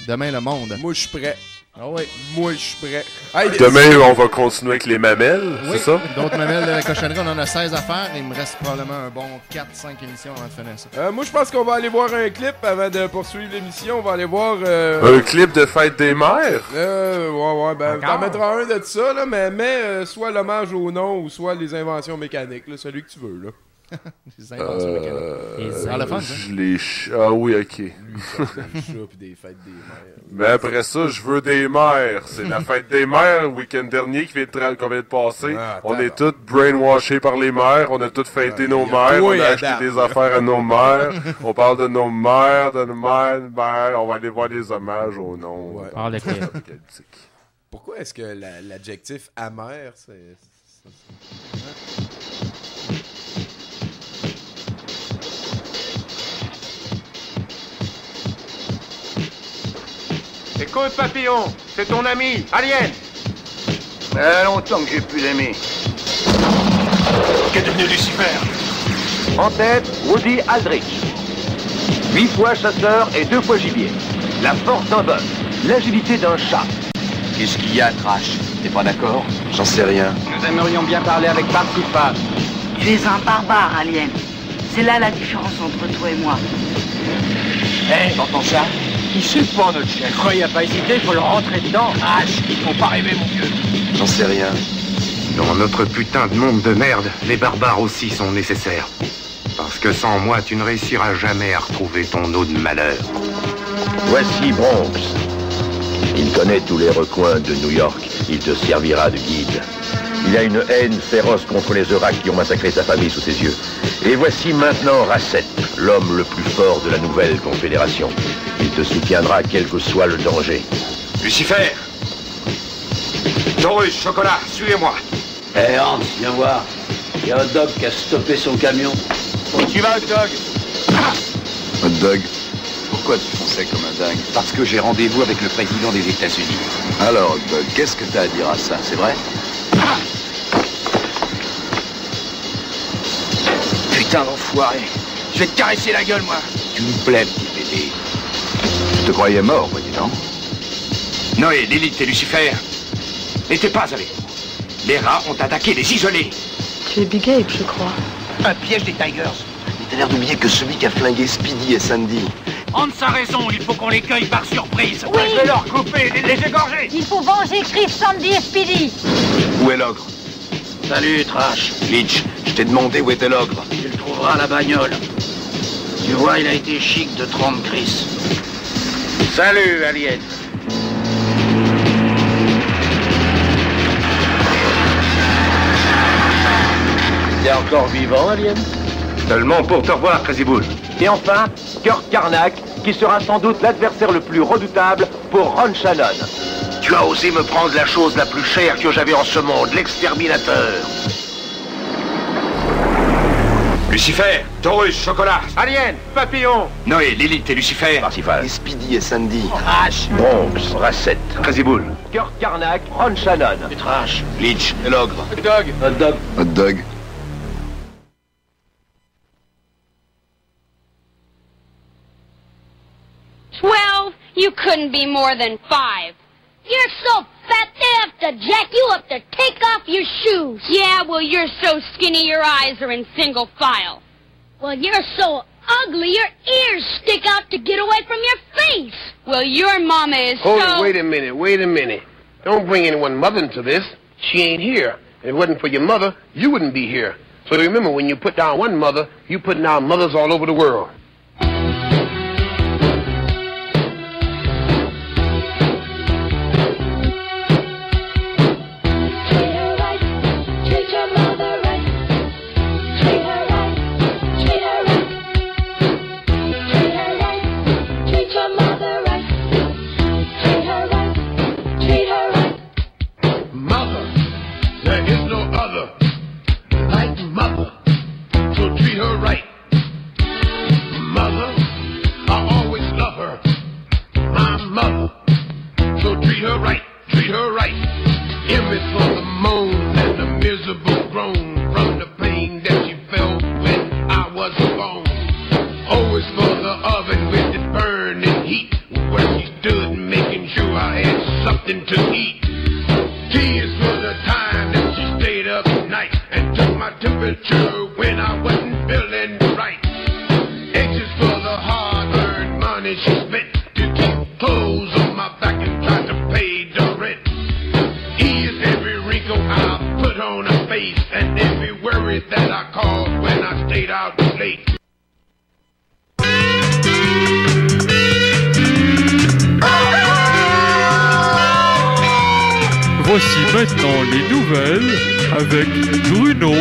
D: Demain, le monde.
E: Moi, je suis prêt.
D: Ah oui.
E: Moi, je suis prêt. Hey,
J: demain, on va continuer avec les mamelles, c'est ça?
D: D'autres mamelles de la cochonnerie, on en a 16 à faire. Il me reste probablement un bon 4-5 émissions avant de finir ça.
E: Moi, je pense qu'on va aller voir un clip avant de poursuivre l'émission. On va aller voir...
J: Un clip de Fête des Mères?
E: T'en mettras un de ça, là, mais soit l'hommage au nom ou soit les inventions mécaniques, là, celui que tu veux, là.
D: Les inventions mécaniques.
E: À la fin,
J: Ah oui, ok.
E: Des chats pis des fêtes des mères.
J: Mais après ça, je veux des mères. C'est la fête des mères, le week-end dernier qu'on vient de passer. On est tous brainwashés par les mères. On a tous fêté nos mères. On a acheté des affaires à nos mères. On parle de nos mères, de nos mères. On va aller voir des hommages au nom.
E: Pourquoi est-ce que l'adjectif amer, c'est...
R: Écoute, papillon, c'est ton ami, Alien.
U: Ça fait longtemps que j'ai plus l'aimer.
R: Qu'est devenu Lucifer?
U: En tête, Woody Aldrich. 8 fois chasseur et 2 fois gibier. La force d'un bœuf, l'agilité d'un chat.
H: Qu'est-ce qu'il y a, Crash? T'es pas d'accord?
U: J'en sais rien.
H: Nous aimerions bien parler avec Bartifa.
S: Tu es un barbare, Alien. C'est là la différence entre toi et moi.
H: Hé, t'entends ça? Il surprend notre chien. Croyez à pas hésiter, il faut le rentrer dedans. Crash, il faut pas rêver, mon vieux.
U: J'en sais rien.
V: Dans notre putain de monde de merde, les barbares aussi sont nécessaires. Parce que sans moi, tu ne réussiras jamais à retrouver ton eau de malheur.
U: Voici Bronx. Il connaît tous les recoins de New York. Il te servira de guide. Il a une haine féroce contre les Euraks qui ont massacré sa famille sous ses yeux. Et voici maintenant Racette, l'homme le plus fort de la nouvelle confédération. Il te soutiendra quel que soit le danger.
R: Lucifer! Taurus, chocolat, suivez-moi!
H: Hé, Hans, viens voir.
B: Il y a un dog qui a stoppé son camion.
H: Tu vas, hot dog?
U: Hot dog, pourquoi tu fonçais comme un dingue?
B: Parce que j'ai rendez-vous avec le président des États-Unis.
U: Alors, hot dog, qu'est-ce que t'as à dire à ça, c'est vrai?
B: Putain d'enfoiré. Je vais te caresser la gueule, moi. Tu me plais, petit bébé.
U: Je te croyais mort, moi, dis donc.
B: Noé, Lilith et Lucifer n'étaient pas avec nous. Les rats ont attaqué les isolés.
I: Tu es Big Ape, je crois.
B: Un piège des Tigers.
U: Mais t'as l'air d'oublier que celui qui a flingué Speedy et Sandy.
H: Hans a raison, il faut qu'on les cueille par surprise.
I: Oui.
H: Je vais leur couper, les égorger.
I: Il faut venger Chris, Sandy et Speedy.
U: Où est l'ogre?
B: Salut, Trash.
U: Glitch, je t'ai demandé où était l'ogre.
B: Tu le trouveras à la bagnole. Tu vois, il a été chic de 30 Chris. Salut, Alien.
U: T'es encore vivant, Alien?
V: Seulement pour te revoir, Crazy Bull.
W: Et enfin, Kirk Karnak, qui sera sans doute l'adversaire le plus redoutable pour Ron Shannon.
B: Tu as osé me prendre la chose la plus chère que j'avais en ce monde, l'exterminateur. Lucifer, Taurus, Chocolat.
W: Alien, Papillon.
B: Noé, Lilith et Lucifer.
U: Parsifal. Et Speedy et Sandy.
B: Trash.
U: Bronx, Racette.
V: Crazy Bull.
W: Kirk Karnak, Ron Shannon.
B: Trash.
U: Glitch et l'ogre.
H: Hot dog.
W: Hot dog.
U: Hot dog.
T: You couldn't be more than 5. You're so fat they have to jack you up to take off your shoes. Yeah, well, you're so skinny your eyes are in single file. Well, you're so ugly your ears stick out to get away from your face. Well, your mama is
X: Hold it, wait a minute. Don't bring anyone mother into this. She ain't here. If it wasn't for your mother, you wouldn't be here. So remember, when you put down one mother, you put down mothers all over the world.
P: Voici maintenant les nouvelles avec Bruno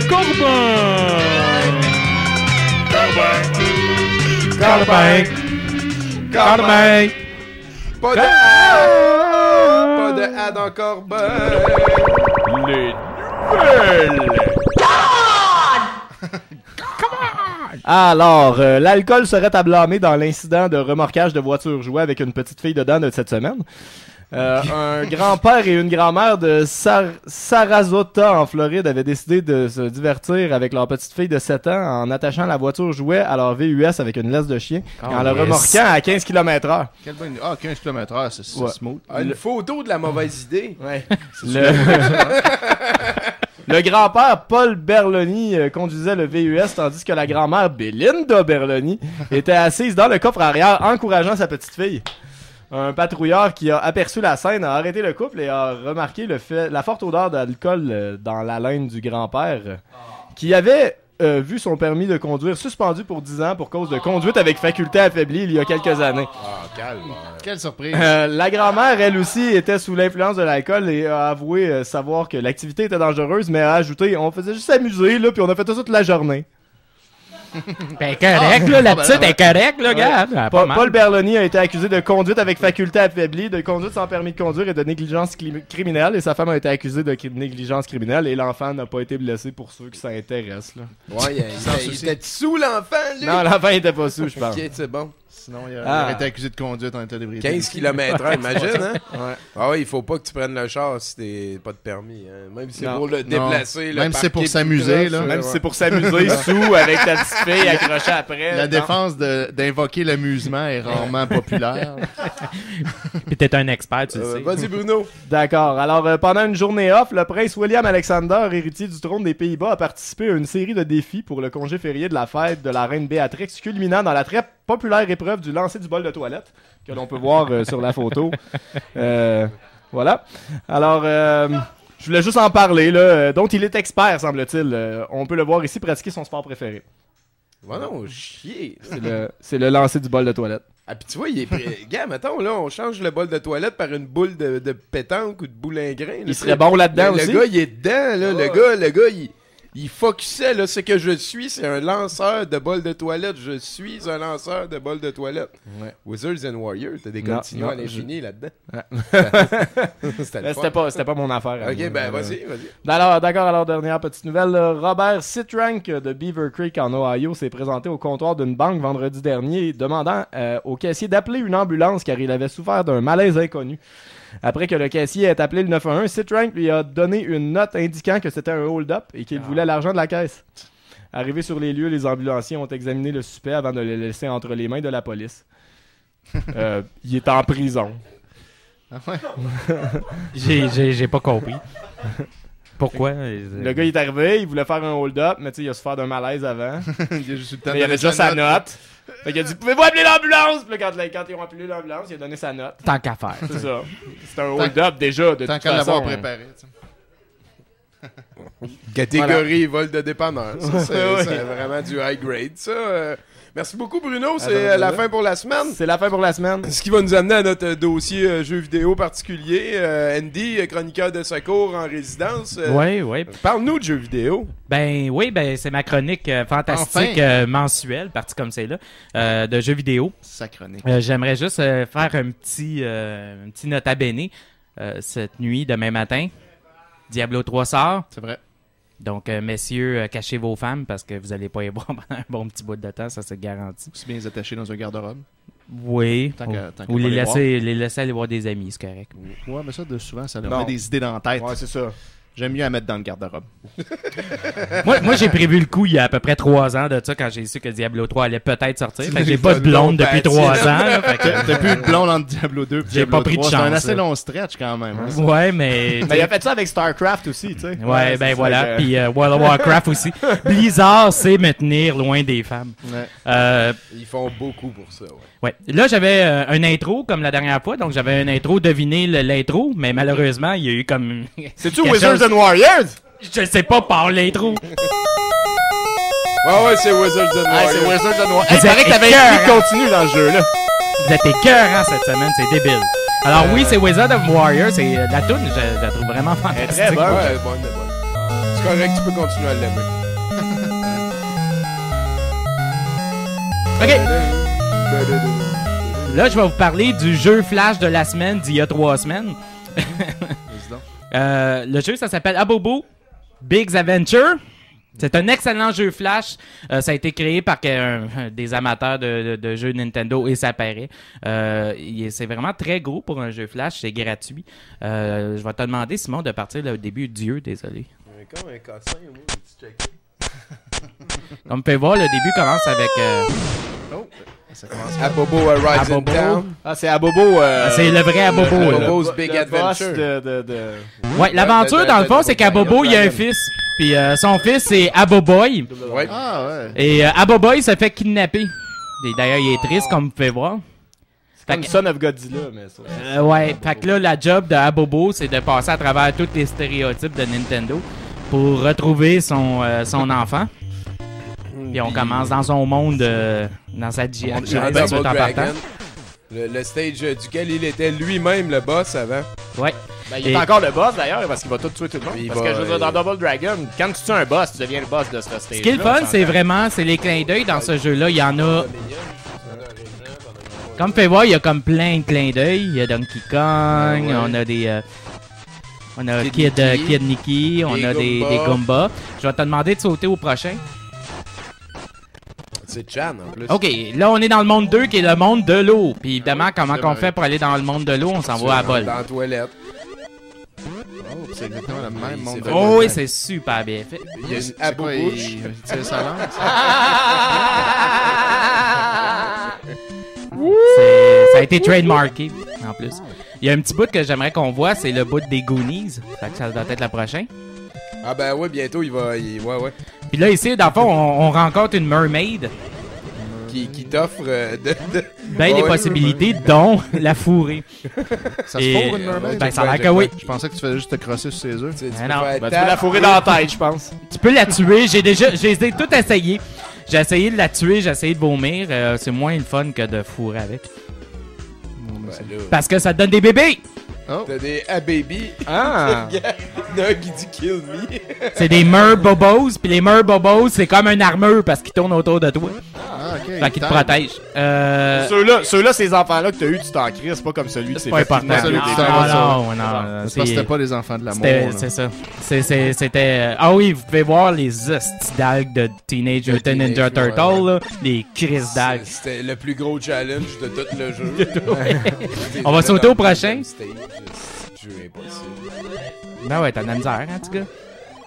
P: Corbin.
E: Corbin. Pas de A dans Corbin.
P: Les nouvelles.
A: Alors, l'alcool serait à blâmer dans l'incident de remorquage de voiture jouée avec une petite fille dedans de cette semaine. Un grand-père et une grand-mère de Sarasota en Floride avaient décidé de se divertir avec leur petite fille de 7 ans en attachant la voiture jouet à leur VUS avec une laisse de chien et en la remorquant à 15 km/h.
D: Quelle bonne idée. Ah, 15 km/h, c'est smooth.
E: Une photo de la mauvaise idée.
A: Ouais. Le grand-père Paul Berloni conduisait le VUS tandis que la grand-mère Belinda Berloni était assise dans le coffre arrière encourageant sa petite fille. Un patrouilleur qui a aperçu la scène a arrêté le couple et a remarqué la forte odeur d'alcool dans la laine du grand-père qui avait vu son permis de conduire suspendu pour 10 ans pour cause de conduite avec faculté affaiblie il y a quelques années.
D: Ah, calme. Quelle surprise.
A: La grand-mère, elle aussi, était sous l'influence de l'alcool et a avoué savoir que l'activité était dangereuse, mais a ajouté « On faisait juste s'amuser, là, puis on a fait ça toute la journée. »
P: Ben correct, là, la petite est correcte, là, gars.
A: Paul Berloni a été accusé de conduite avec faculté affaiblie, de conduite sans permis de conduire et de négligence criminelle. Et sa femme a été accusée de négligence criminelle. Et l'enfant n'a pas été blessé pour ceux qui s'intéressent. Là.
E: Ouais, il était sous l'enfant, lui?
A: Non, l'enfant était pas sous, je pense.
E: Ok, c'est bon.
D: Sinon, il aurait été accusé de conduite en état d'ébriété.
E: 15 km/h, imagine, hein? Ouais. Ah oui, il faut pas que tu prennes le char si t'es pas de permis. Hein? Même si c'est pour le déplacer.
D: Même si c'est pour s'amuser.
A: Même si c'est pour s'amuser sous avec ta petite fille accrochée après.
D: La défense d'invoquer l'amusement est rarement populaire.
P: Puis t'es un expert, tu le sais.
E: Vas-y, Bruno.
A: D'accord. Alors, pendant une journée off, le prince William Alexander, héritier du trône des Pays-Bas, a participé à une série de défis pour le congé férié de la fête de la reine Béatrix, culminant dans la très populaire épreuve du lancer du bol de toilette, que l'on peut voir sur la photo. Voilà. Alors, je voulais juste en parler, là, dont il est expert, semble-t-il. On peut le voir ici pratiquer son sport préféré.
E: Va non, chier.
A: C'est le lancer du bol de toilette.
E: Ah, pis tu vois, il est gars, mettons, là, on change le bol de toilette par une boule de pétanque ou de boulingrin.
A: Il serait bon là-dedans aussi.
E: Le gars, il est dedans, là. Le gars, il focusait, là. Ce que je suis, c'est un lanceur de bol de toilette. Je suis un lanceur de bol de toilette. Ouais. Wizards and Warriors, t'as des continuants à l'infini là-dedans.
A: C'était pas mon affaire.
E: Ok, ben vas-y.
A: Alors, d'accord, alors dernière petite nouvelle. Robert Sitrank de Beaver Creek en Ohio s'est présenté au comptoir d'une banque vendredi dernier demandant au caissier d'appeler une ambulance car il avait souffert d'un malaise inconnu. Après que le caissier ait appelé le 911, Sitrank lui a donné une note indiquant que c'était un hold-up et qu'il voulait l'argent de la caisse. Arrivé sur les lieux, les ambulanciers ont examiné le suspect avant de le laisser entre les mains de la police. Il est en prison.
D: Ah ouais?
P: J'ai pas compris. Pourquoi?
A: Le gars il est arrivé, il voulait faire un hold-up, mais tu sais, il a souffert d'un malaise avant. Il avait déjà sa note. Fait qu'il a dit, pouvez-vous appeler l'ambulance? Puis là, quand ils ont appelé l'ambulance, il a donné sa note.
P: Tant qu'à faire.
A: C'est ça. C'est un hold-up déjà, de
D: tant
A: toute
D: qu'à
A: façon.
D: l'avoir préparé.
E: Catégorie vol de dépanneur. Ça, c'est vraiment du high grade, ça. Merci beaucoup, Bruno. C'est la fin pour la semaine.
A: C'est la fin pour la semaine.
E: Ce qui va nous amener à notre dossier jeux vidéo particulier. Andy, chroniqueur de secours en résidence.
P: Oui.
E: Parle-nous de jeux vidéo.
P: Ben oui, c'est ma chronique fantastique mensuelle, partie comme c'est là, de jeux vidéo.
D: Sa chronique.
P: J'aimerais juste faire un petit nota bene. Cette nuit, demain matin, Diablo 3 sort.
D: C'est vrai.
P: Donc, messieurs, cachez vos femmes parce que vous n'allez pas y voir pendant un bon petit bout de temps, ça c'est garanti.
D: Aussi bien les attacher dans un garde-robe.
P: Oui. Ou les laisser aller voir des amis, c'est correct.
D: Ouais, mais ça, souvent, ça leur met des idées dans la tête.
A: Ouais, c'est ça.
D: J'aime mieux la mettre dans le garde-robe.
P: moi, j'ai prévu le coup il y a à peu près 3 ans de ça quand j'ai su que Diablo 3 allait peut-être sortir. Fait que j'ai pas de blonde depuis 3 ans.
D: T'as plus de blonde entre Diablo 2 et
P: j'ai pas pris de chance.
D: C'est un assez long stretch quand même. Hein,
P: ouais, mais...
A: il a fait ça avec StarCraft aussi, tu sais.
P: Ouais, ben voilà. Puis World of Warcraft aussi. Blizzard sait me tenir loin des femmes.
E: Ouais. Ils font beaucoup pour ça,
P: ouais. Là, j'avais un intro comme la dernière fois. Donc, j'avais un intro, devinez l'intro. Mais malheureusement, il y a eu comme...
A: C'est-tu Wizards and Warriors?
P: Je sais pas par l'intro.
E: Ouais, c'est Wizards and Warriors.
A: C'est Wizards and Warriors. Il paraît que t'avais écrit continu dans le jeu, là.
P: Vous êtes écœurants cette semaine, c'est débile. Alors oui, c'est Wizards of Warriors. C'est la toune, je la trouve vraiment fantastique.
E: Très bonne. Ouais, bonne. C'est correct, tu peux continuer à l'aimer.
P: OK. Là, je vais vous parler du jeu Flash de la semaine d'il y a 3 semaines. Le jeu, ça s'appelle Abobo Big's Adventure. C'est un excellent jeu Flash. Ça a été créé par des amateurs de jeux Nintendo et ça paraît. C'est vraiment très gros pour un jeu Flash. C'est gratuit. Je vais te demander, Simon, de partir au début. Dieu, désolé.
E: Comme un cassin, moi, petit check.
P: Comme vous pouvez voir, le début commence avec...
E: Abobo Rising Down.
A: Ah, c'est Abobo.
P: C'est le vrai Abobo.
E: Abobo's Big Adventure.
P: Ouais, l'aventure, dans le fond, c'est qu'Abobo, il y a un fils. Puis son fils, c'est Aboboy.
E: Ouais.
D: Ah, ouais.
P: Et Aboboy se fait kidnapper. Et d'ailleurs, il est triste, comme vous pouvez voir.
A: C'est comme Son of Godzilla, mais ça.
P: Ouais, fait que là, la job de Abobo, c'est de passer à travers tous les stéréotypes de Nintendo pour retrouver son enfant. Puis on commence dans son monde, dans sa
E: le stage duquel il était lui-même le boss avant.
P: Ouais.
A: Ben, il est encore le boss d'ailleurs parce qu'il va tout tuer tout le monde. Parce que je veux dire, dans Double Dragon, quand tu tues un boss, tu deviens le boss de ce stage.
P: Ce qui est le fun, c'est les clins d'œil dans ce jeu-là. Il y en a. Comme tu peux voir, il y a comme plein de clins d'œil. Il y a Donkey Kong, on a des. On a Kid Nicky, on a des Goombas. Je vais te demander de sauter au prochain.
E: C'est Chan en plus.
P: Ok, là on est dans le monde 2 qui est le monde de l'eau. Puis évidemment, comment qu'on fait pour aller dans le monde de l'eau? On s'en va à bol.
E: Dans la toilette.
D: Oh, c'est exactement le même monde de
P: l'eau. Oh oui, c'est super bien fait.
E: Il y a une abou-bouche.
D: Il tire sa langue.
P: Ça a été trademarké en plus. Il y a un petit bout que j'aimerais qu'on voit, c'est le bout des Goonies. Fait que ça doit être le prochain.
E: Ah ben ouais, bientôt il va... Ouais.
P: Puis là ici, dans le fond, on rencontre une mermaid.
E: Qui t'offre
P: des possibilités, dont la fourrer.
D: Ça se fourre une mermaid?
P: Ben ça a l'air que oui.
D: Je pensais que tu faisais juste te crosser sur ses œufs.
A: Tu peux la fourrer dans la tête, je pense.
P: Tu peux la tuer, j'ai tout essayé. J'ai essayé de la tuer, j'ai essayé de vomir. C'est moins le fun que de fourrer avec. Parce que ça te donne des bébés!
E: Oh. T'as des baby.
A: Ah!
E: Il y en a un qui dit kill me.
P: C'est des Merbobos, puis les Merbobos, c'est comme une armure parce qu'ils tournent autour de toi.
D: Ah, ok.
P: Fait qu'ils te protègent.
A: Ceux-là, ces enfants-là que t'as eu, tu t'en cries, c'est pas comme celui qui s'est fait
P: pas
A: kidnapper.
P: Non.
D: C'est parce que c'était pas les enfants de l'amour.
P: C'est ça. C'était. Ah oui, vous pouvez voir les hosties d'algues de Teenage Mutant Ninja Turtle, là. Les crises d'algues.
E: C'était le plus gros challenge de tout le jeu.
P: On va sauter au prochain.
E: Jeu impossible.
P: Ben ouais, t'as de la misère, hein, petit gars?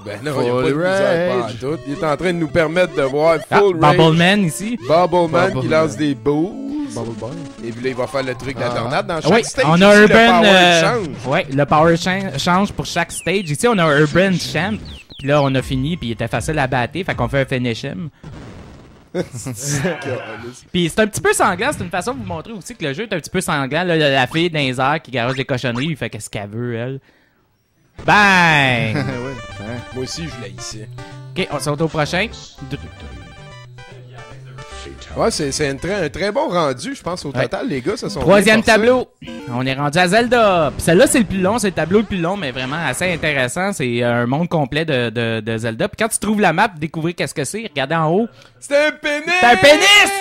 E: Ben non, il n'y a pas de misère pas en tout. Il est en train de nous permettre de voir Full Rage.
P: Bubbleman ici.
E: Bubbleman qui lance des boosts. Et puis là, il va faire le truc de la tornade dans chaque stage.
P: On a Urban...
E: le power change.
P: change pour chaque stage. Ici, on a Urban Champ. Puis là, on a fini, puis il était facile à battre. Fait qu'on fait un finish him. Puis c'est un petit peu sanglant, c'est une façon de vous montrer aussi que le jeu est un petit peu sanglant. Là, la fille dans les airs qui garage des cochonneries, il fait qu'est-ce qu'elle veut, elle. Bang!
E: Moi aussi, je l'ai ici.
P: Ok, on saute au prochain.
E: Ouais, c'est un très bon rendu, je pense, au total. Les gars, se sont
P: Troisième tableau. On est rendu à Zelda. Puis celle-là, c'est le plus long, c'est le tableau le plus long, mais vraiment assez intéressant. C'est un monde complet de Zelda. Puis quand tu trouves la map, découvrir qu'est-ce que c'est, regardez en haut.
E: C'est un pénis!
P: C'est un pénis!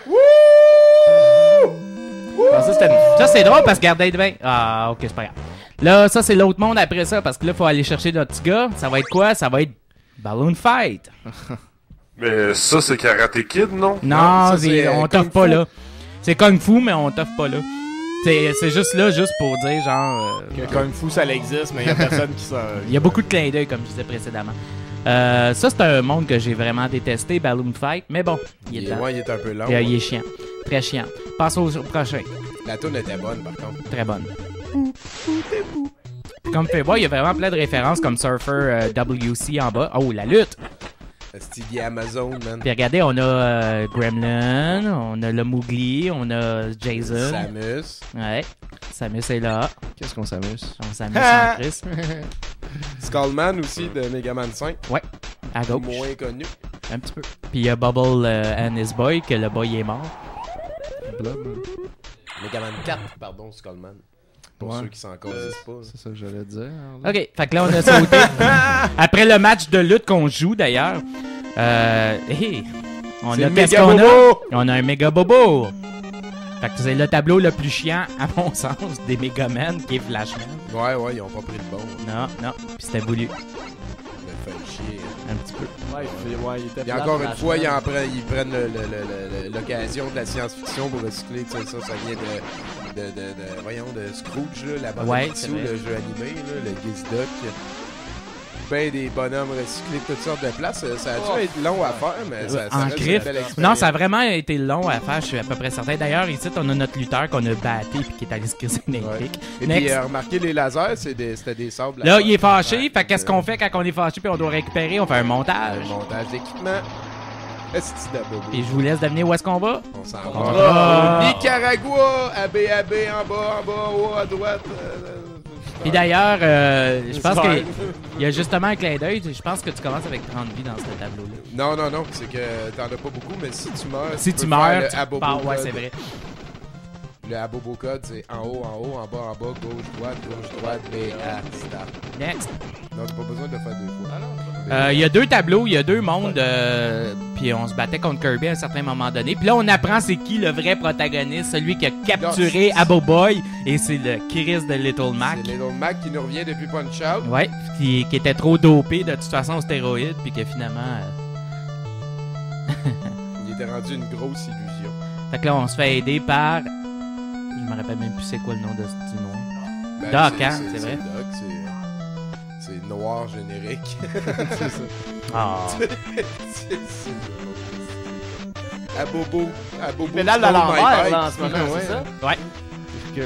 E: Wouh!
P: Ça, c'est drôle parce que regardez bien. Ah, ok, c'est pas grave. Là, ça, c'est l'autre monde après ça, parce que là, il faut aller chercher notre petit gars. Ça va être quoi? Ça va être Balloon Fight.
J: Mais ça, c'est Karate Kid, non?
P: Non, on t'offre pas là. C'est Kung Fu, mais on t'offre pas là. C'est juste là, juste pour dire, genre...
A: que Kung Fu, ça existe, mais il y a personne qui s'en...
P: Il y a beaucoup de clins d'œil, comme je disais précédemment. Ça, c'est un monde que j'ai vraiment détesté, Balloon Fight, mais bon, il est
E: un peu long.
P: Il est chiant. Très chiant. Passe au prochain.
E: La toune était bonne, par contre.
P: Très bonne. Comme tu peux voir, il y a vraiment plein de références comme Surfer WC en bas. Oh, la lutte!
E: C'est Amazon, man.
P: Puis regardez, on a Gremlin, on a le Mowgli, on a Jason.
E: Samus.
P: Ouais, Samus est là.
D: Qu'est-ce qu'on s'amuse?
P: On s'amuse en Chris.
E: Skullman aussi de Mega Man 5.
P: Ouais, à gauche.
E: Moins connu.
P: Un petit peu. Puis il y a Bubble and his boy, que le boy est mort.
E: Mega Man 4, pardon, Skullman. Pour ceux qui s'en causent pas.
D: C'est ça que j'allais dire.
P: Ok, fait que là, on a sauté. Après le match de lutte qu'on joue, d'ailleurs, on a qu'est-ce qu'on a? On a un méga bobo. Fait que c'est le tableau le plus chiant, à mon sens, des Megaman, qui est Flashman.
E: Ouais, ils ont pas pris le bon.
P: Non, puis c'était voulu.
E: Ça fait chier.
P: Un petit peu.
E: Il y a encore une fois, ils prennent l'occasion de la science-fiction pour recycler. Ça vient de Scrooge, là, la bande fiction, le jeu animé, là, le Gizdoc. Ben des bonhommes recyclés de toutes sortes de places. Ça a dû être long à faire, mais ça reste une belle expérience.
P: Non, ça a vraiment été long à faire, je suis à peu près certain. D'ailleurs, ici, on a notre lutteur qu'on a batté et qui est allé se crisser dans les pics.
E: Et puis, remarquez, les lasers, c'était des sables.
P: Là, il est fâché. Fait qu'est-ce qu'on fait quand on est fâché puis on doit récupérer? On fait un montage.
E: Un montage d'équipement. Et
P: je vous laisse devenir où est-ce qu'on va?
E: On s'en va. Nicaragua, AB en bas, haut à droite.
P: Et d'ailleurs, je pense qu'il y a justement un clin d'œil. Je pense que tu commences avec 30 vies dans ce tableau-là.
E: Non, c'est que t'en as pas beaucoup, mais si tu meurs,
P: tu meurs, ouais, c'est vrai.
E: Le Abobo code, c'est en haut, en bas, gauche, droite, B, A, start.
P: Next.
E: Non, t'as pas besoin de le faire 2 fois.
P: Il y a 2 tableaux, il y a 2 mondes, puis on se battait contre Kirby à un certain moment donné. Puis là, on apprend c'est qui le vrai protagoniste, celui qui a capturé Abo Boy, et c'est le Chris de Little Mac.
E: C'est Little Mac qui nous revient depuis Punch-Out.
P: Ouais, qui était trop dopé de toute façon aux stéroïdes, puis que finalement...
E: Il était rendu une grosse illusion.
P: Fait que là, on se fait aider par... Je me rappelle même plus c'est quoi le nom du noir.
E: Ben,
P: Doc, hein, c'est vrai?
E: Doc, c'est noir générique.
F: C'est ça.
P: Ah.
E: Abobo.
A: Pédale à l'envers, là, en ce moment, c'est ça?
P: Ouais.
A: Okay.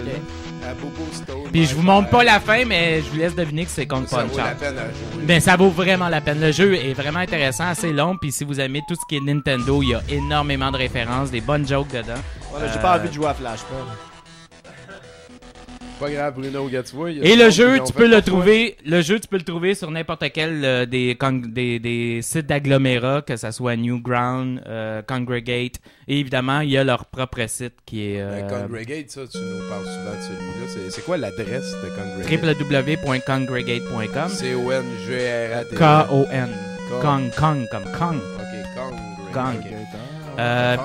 E: Abobo Stone.
P: Puis je vous montre pas la fin, mais je vous laisse deviner que c'est contre
E: Ça vaut
P: Punch-Out.
E: la peine à jouer.
P: Ben, ça vaut vraiment la peine. Le jeu est vraiment intéressant, assez long, puis si vous aimez tout ce qui est Nintendo, il y a énormément de références, des bonnes jokes dedans.
A: Ouais, j'ai pas envie de jouer à Flashpoint.
E: Pas grave, Bruno, regarde, tu vois.
P: Et le jeu, tu peux le trouver sur n'importe quel des sites d'agglomérats, que ça soit Newground, Congregate, et évidemment, il y a leur propre site qui est...
E: Congregate, ça, tu nous parles souvent de celui-là. C'est quoi l'adresse de Congregate?
P: www.congregate.com.
E: C-O-N-G-R-A-T.
P: K-O-N. Kong, comme Kong.
E: Ok,
P: Kong.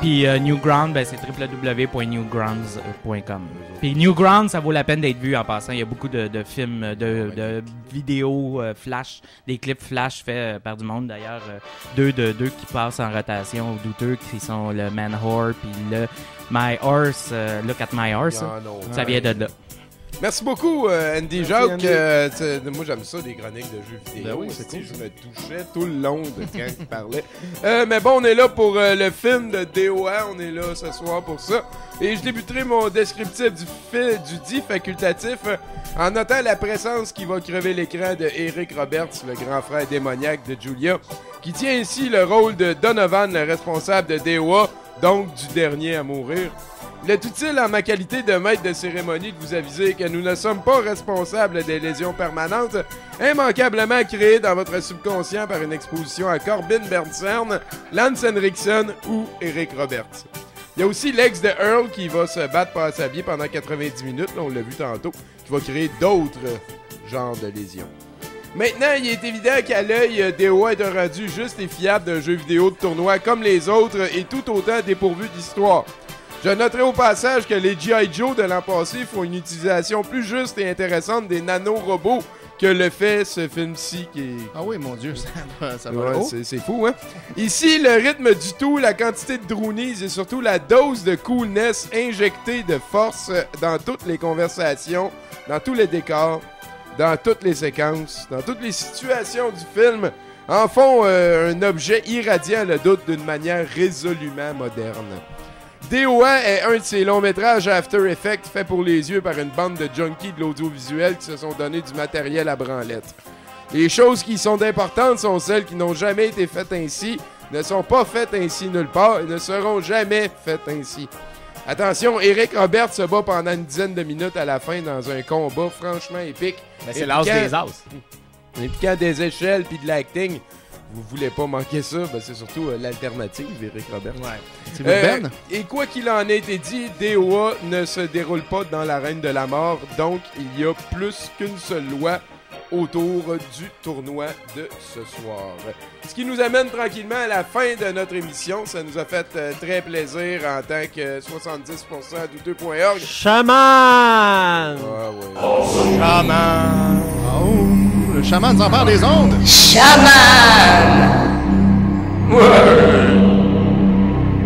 P: Puis Newground, ben, c'est www.newgrounds.com. Puis Newground, ça vaut la peine d'être vu en passant. Il y a beaucoup de films, de vidéos flash, des clips flash faits par du monde. D'ailleurs, deux qui passent en rotation aux douteux, qui sont le Man Whore puis le My Horse, Look at My Horse. Ça vient de là.
E: Merci beaucoup, Andy Jacques. Moi, j'aime ça, des chroniques de jeux vidéo.
F: Ben oui, c'est cool.
E: Je me touchais tout le long de quand il parlait. Mais bon, on est là pour le film de DOA. On est là ce soir pour ça. Et je débuterai mon descriptif du dit facultatif en notant la présence qui va crever l'écran de Eric Roberts, le grand frère démoniaque de Julia, qui tient ici le rôle de Donovan, le responsable de DOA, donc du dernier à mourir. Il est utile en ma qualité de maître de cérémonie de vous aviser que nous ne sommes pas responsables des lésions permanentes immanquablement créées dans votre subconscient par une exposition à Corbin Bernsen, Lance Henriksen ou Eric Roberts. Il y a aussi l'ex de Earl qui va se battre par sa vie pendant 90 minutes, là, on l'a vu tantôt, qui va créer d'autres genres de lésions. Maintenant, il est évident qu'à l'œil, DOA est un rendu juste et fiable d'un jeu vidéo de tournoi comme les autres et tout autant dépourvu d'histoire. Je noterai au passage que les G.I. Joe de l'an passé font une utilisation plus juste et intéressante des nanorobots que le fait ce film-ci qui est...
D: Ah oui, mon Dieu, ça va
E: ouais,
D: haut.
E: c'est fou, hein? Ici, le rythme du tout, la quantité de droonies et surtout la dose de coolness injectée de force dans toutes les conversations, dans tous les décors, dans toutes les séquences, dans toutes les situations du film, en font un objet irradiant le doute d'une manière résolument moderne. DOA est un de ces longs métrages After Effects fait pour les yeux par une bande de junkies de l'audiovisuel qui se sont donné du matériel à branlette. Les choses qui sont importantes sont celles qui n'ont jamais été faites ainsi, ne sont pas faites ainsi nulle part et ne seront jamais faites ainsi. Attention, Eric Roberts se bat pendant une dizaine de minutes à la fin dans un combat franchement épique.
A: Ben, c'est l'as des as.
E: Impliquant des échelles puis de l'acting. Vous voulez pas manquer ça, ben c'est surtout l'alternative, Eric Roberts.
D: Ouais. C'est Ben.
E: Et quoi qu'il en ait été dit, DOA ne se déroule pas dans l'arène de la mort, donc il y a plus qu'une seule loi autour du tournoi de ce soir. Ce qui nous amène tranquillement à la fin de notre émission. Ça nous a fait très plaisir en tant que 70% douteux.org.
F: Chaman!
E: Ah ouais.
A: Chaman!
D: Oh, le chaman nous empare des ondes!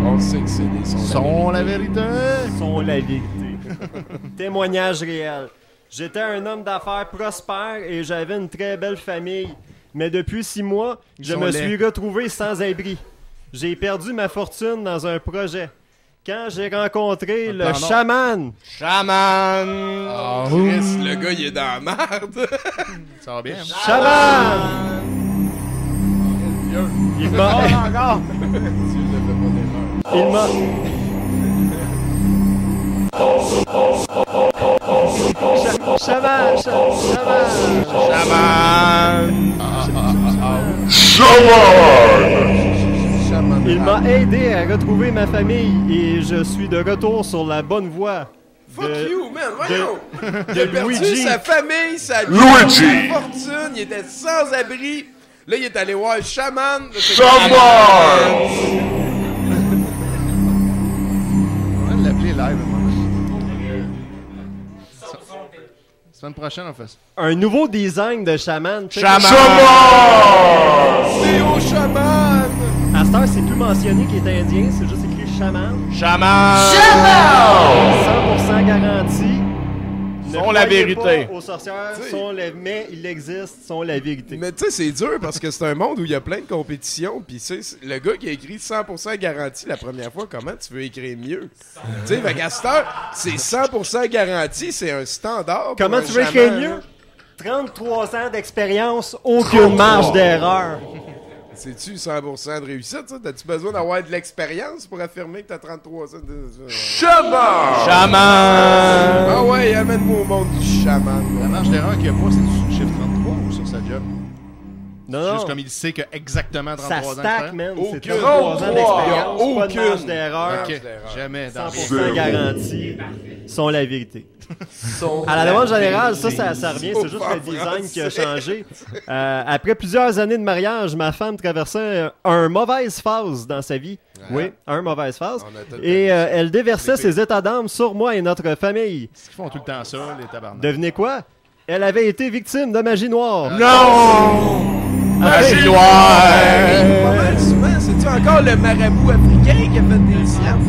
E: On sait que c'est des
D: sons la vérité.
F: Sont la vérité. Témoignage réel. J'étais un homme d'affaires prospère et j'avais une très belle famille. Mais depuis 6 mois, je me suis retrouvé sans abri. J'ai perdu ma fortune dans un projet. Quand j'ai rencontré le chaman.
A: Chaman!
E: Oh, Chris, le gars, il est dans la merde.
D: Ça va bien.
F: Chaman! Il m'a...
A: encore!
F: Il m'a... Chaman! Il m'a aidé à retrouver ma famille et je suis de retour sur la bonne voie.
E: Fuck you, man, voyons! Il a perdu
F: Luigi.
E: sa famille, sa
J: Luigi.
E: fortune, il était sans abri. Là, il est allé voir le chaman.
J: Chaman!
D: On va l'appeler live. Semaine prochaine, on fait ça.
F: Un nouveau design de chaman.
J: Chaman!
E: C'est au chaman!
F: À cette heure, c'est plus mentionné qu'il est indien, c'est juste écrit chaman.
A: Chaman!
F: 100% garanti.
A: Sont la vérité.
F: Aux sorcières, mais il existe, sont la vérité.
E: Mais tu sais, c'est dur parce que c'est un monde où il y a plein de compétitions. Puis tu sais, le gars qui a écrit 100% garanti la première fois, comment tu veux écrire mieux? Tu sais, fait qu'à cette heure, c'est 100% garanti, c'est un standard.
F: Comment
E: pour
F: tu veux
E: un
F: écrire
E: chaman,
F: mieux?
E: là.
F: 33 ans d'expérience, aucune marge d'erreur.
E: C'est-tu 100% de réussite, ça? T'as-tu besoin d'avoir de l'expérience pour affirmer que t'as 33 ans de...
J: Chaman!
A: Chaman!
E: Ah ouais, amène-moi au monde du chaman.
D: La marge d'erreur qu'il y a pas, c'est sur le chiffre 33 ou sur sa job?
F: Non,
D: juste comme il sait que exactement 33
F: ça
D: ans.
F: stack, man. C'est
E: Aucune.
F: 33 ans d'expérience, pas de marge
E: Aucune.
F: d'erreur.
D: Ok, jamais. Dans
F: 100% garanti sont la vérité. À la demande générale, ça revient, c'est juste le design qui a changé. Après plusieurs années de mariage, ma femme traversait une mauvaise phase dans sa vie. Oui, une mauvaise phase. Et elle déversait ses états d'âme sur moi et notre famille.
D: Est-ce qu'ils font tout le temps ça, les tabarnak?
F: Devinez quoi? Elle avait été victime de magie noire.
A: Non! Magie noire!
E: Pas mal souvent, c'est-tu encore le marabout africain qui a fait des sciences?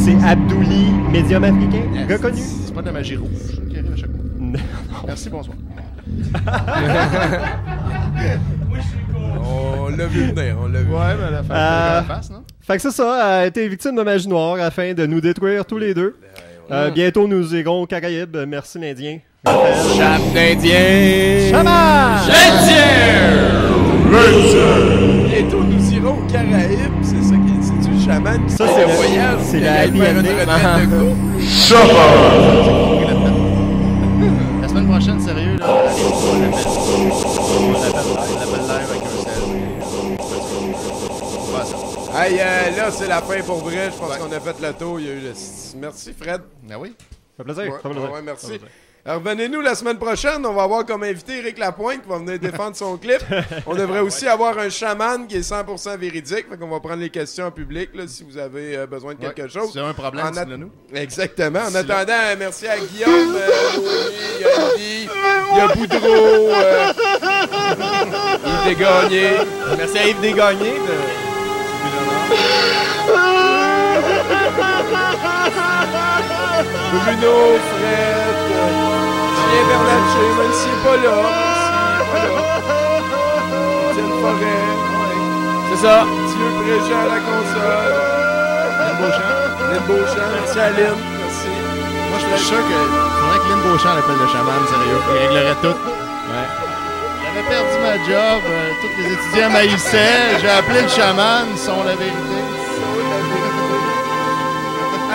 F: C'est Abdouli, médium africain, reconnu.
D: C'est pas de la magie rouge qui arrive à chaque fois.
F: Non.
D: Merci, bonsoir.
E: On l'a vu venir, on l'a vu.
D: Ouais, mais elle a fait la face, non?
F: Fait que c'est ça, elle a été victime de magie noire afin de nous détruire tous les deux. Bientôt, nous irons aux Caraïbes. Merci, l'Indien.
A: Chape d'Indien!
F: Chaman!
E: Bientôt, nous irons aux Caraïbes. C'est ça qui c'est-tu le chaman qui
F: Ça,
E: fait
F: c'est
E: le
F: le-
E: voyage?
F: c'est
E: qui
F: la
E: aille faire une
F: happy
E: retraite
F: ending.
E: de couple?
D: La semaine prochaine, sérieux, là, on l'appelle live avec un sel. On va ça.
E: Hey, là, c'est la fin pour vrai. Je pense qu'on a fait le tour. Il y a eu le... Merci, Fred.
D: Ah oui?
F: Ça fait plaisir.
E: Ouais,
F: ça fait plaisir.
E: ouais, merci. Alors, revenez-nous la semaine prochaine. On va avoir comme invité Éric Lapointe qui va venir défendre son clip. On devrait aussi avoir un chaman qui est 100% véridique. Fait qu'on va prendre les questions en public là, si vous avez besoin de quelque chose.
D: Si vous avez un problème, dites-le-nous.
E: Exactement. En attendant, merci à Guillaume, Noémie, il y a Andy, il y a Boudreau, Yves Desgagnés.
A: Merci à Yves Desgagnés.
E: Bruno, Fred, Julien Bernatchez, même s'il n'est pas là, Étienne Forêt,
A: C'est ça.
E: Mathieu Préjean à la console, Lynn Beauchamp, merci à Lynn, merci.
D: Moi, je suis sûr qu'il faudrait que Lynn Beauchamp l'appelle le chaman, sérieux. Il réglerait tout.
A: Ouais.
D: J'avais perdu ma job, tous les étudiants m'haïssaient. J'ai appelé le chaman, ils sont la vérité.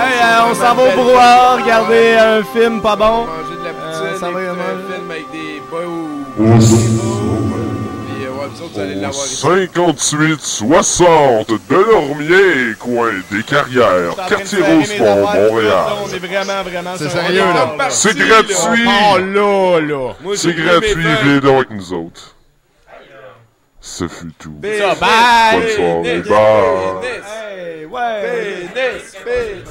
A: Hey, on s'en va au brouhaha, regarder un film pas bon.
E: Manger de la poutine,
A: ça va
E: écouter
A: vraiment.
E: un film avec des beaux...
J: Au
E: Puis, ouais, vous autres, vous allez l'avoir ici.
J: 58-60 Delormier, coin des Carrières, quartier Rosemont, Montréal.
A: On est vraiment
D: C'est
A: sur un
D: sérieux, là.
A: parti,
J: C'est gratuit.
A: Oh là.
E: Moi,
J: C'est
E: j'ai
J: gratuit,
E: pris mes
J: venez donc avec nous autres. Ce fut tout.
E: Business,
A: Ça, bye.
J: Bonne soirée,
E: business,
J: bye.
E: business,
A: Hey, ouais.
E: business, business.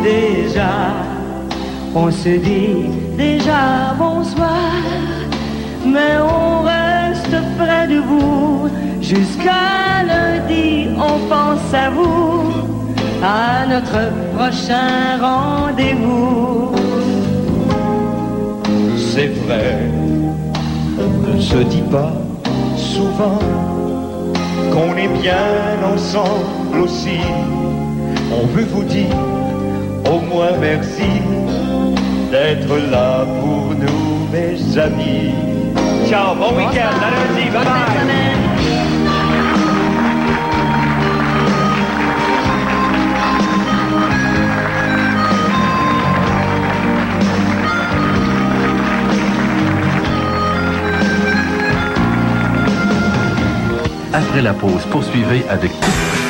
K: Déjà, on se dit déjà bonsoir, mais on reste près de vous. Jusqu'à lundi, on pense à vous, à notre prochain rendez-vous.
H: C'est vrai, on ne se dit pas souvent qu'on est bien ensemble aussi. On veut vous dire au moins merci d'être là pour nous, mes amis. Ciao, bon week-end, à lundi, bye bye.
C: après la pause. Poursuivez avec tout.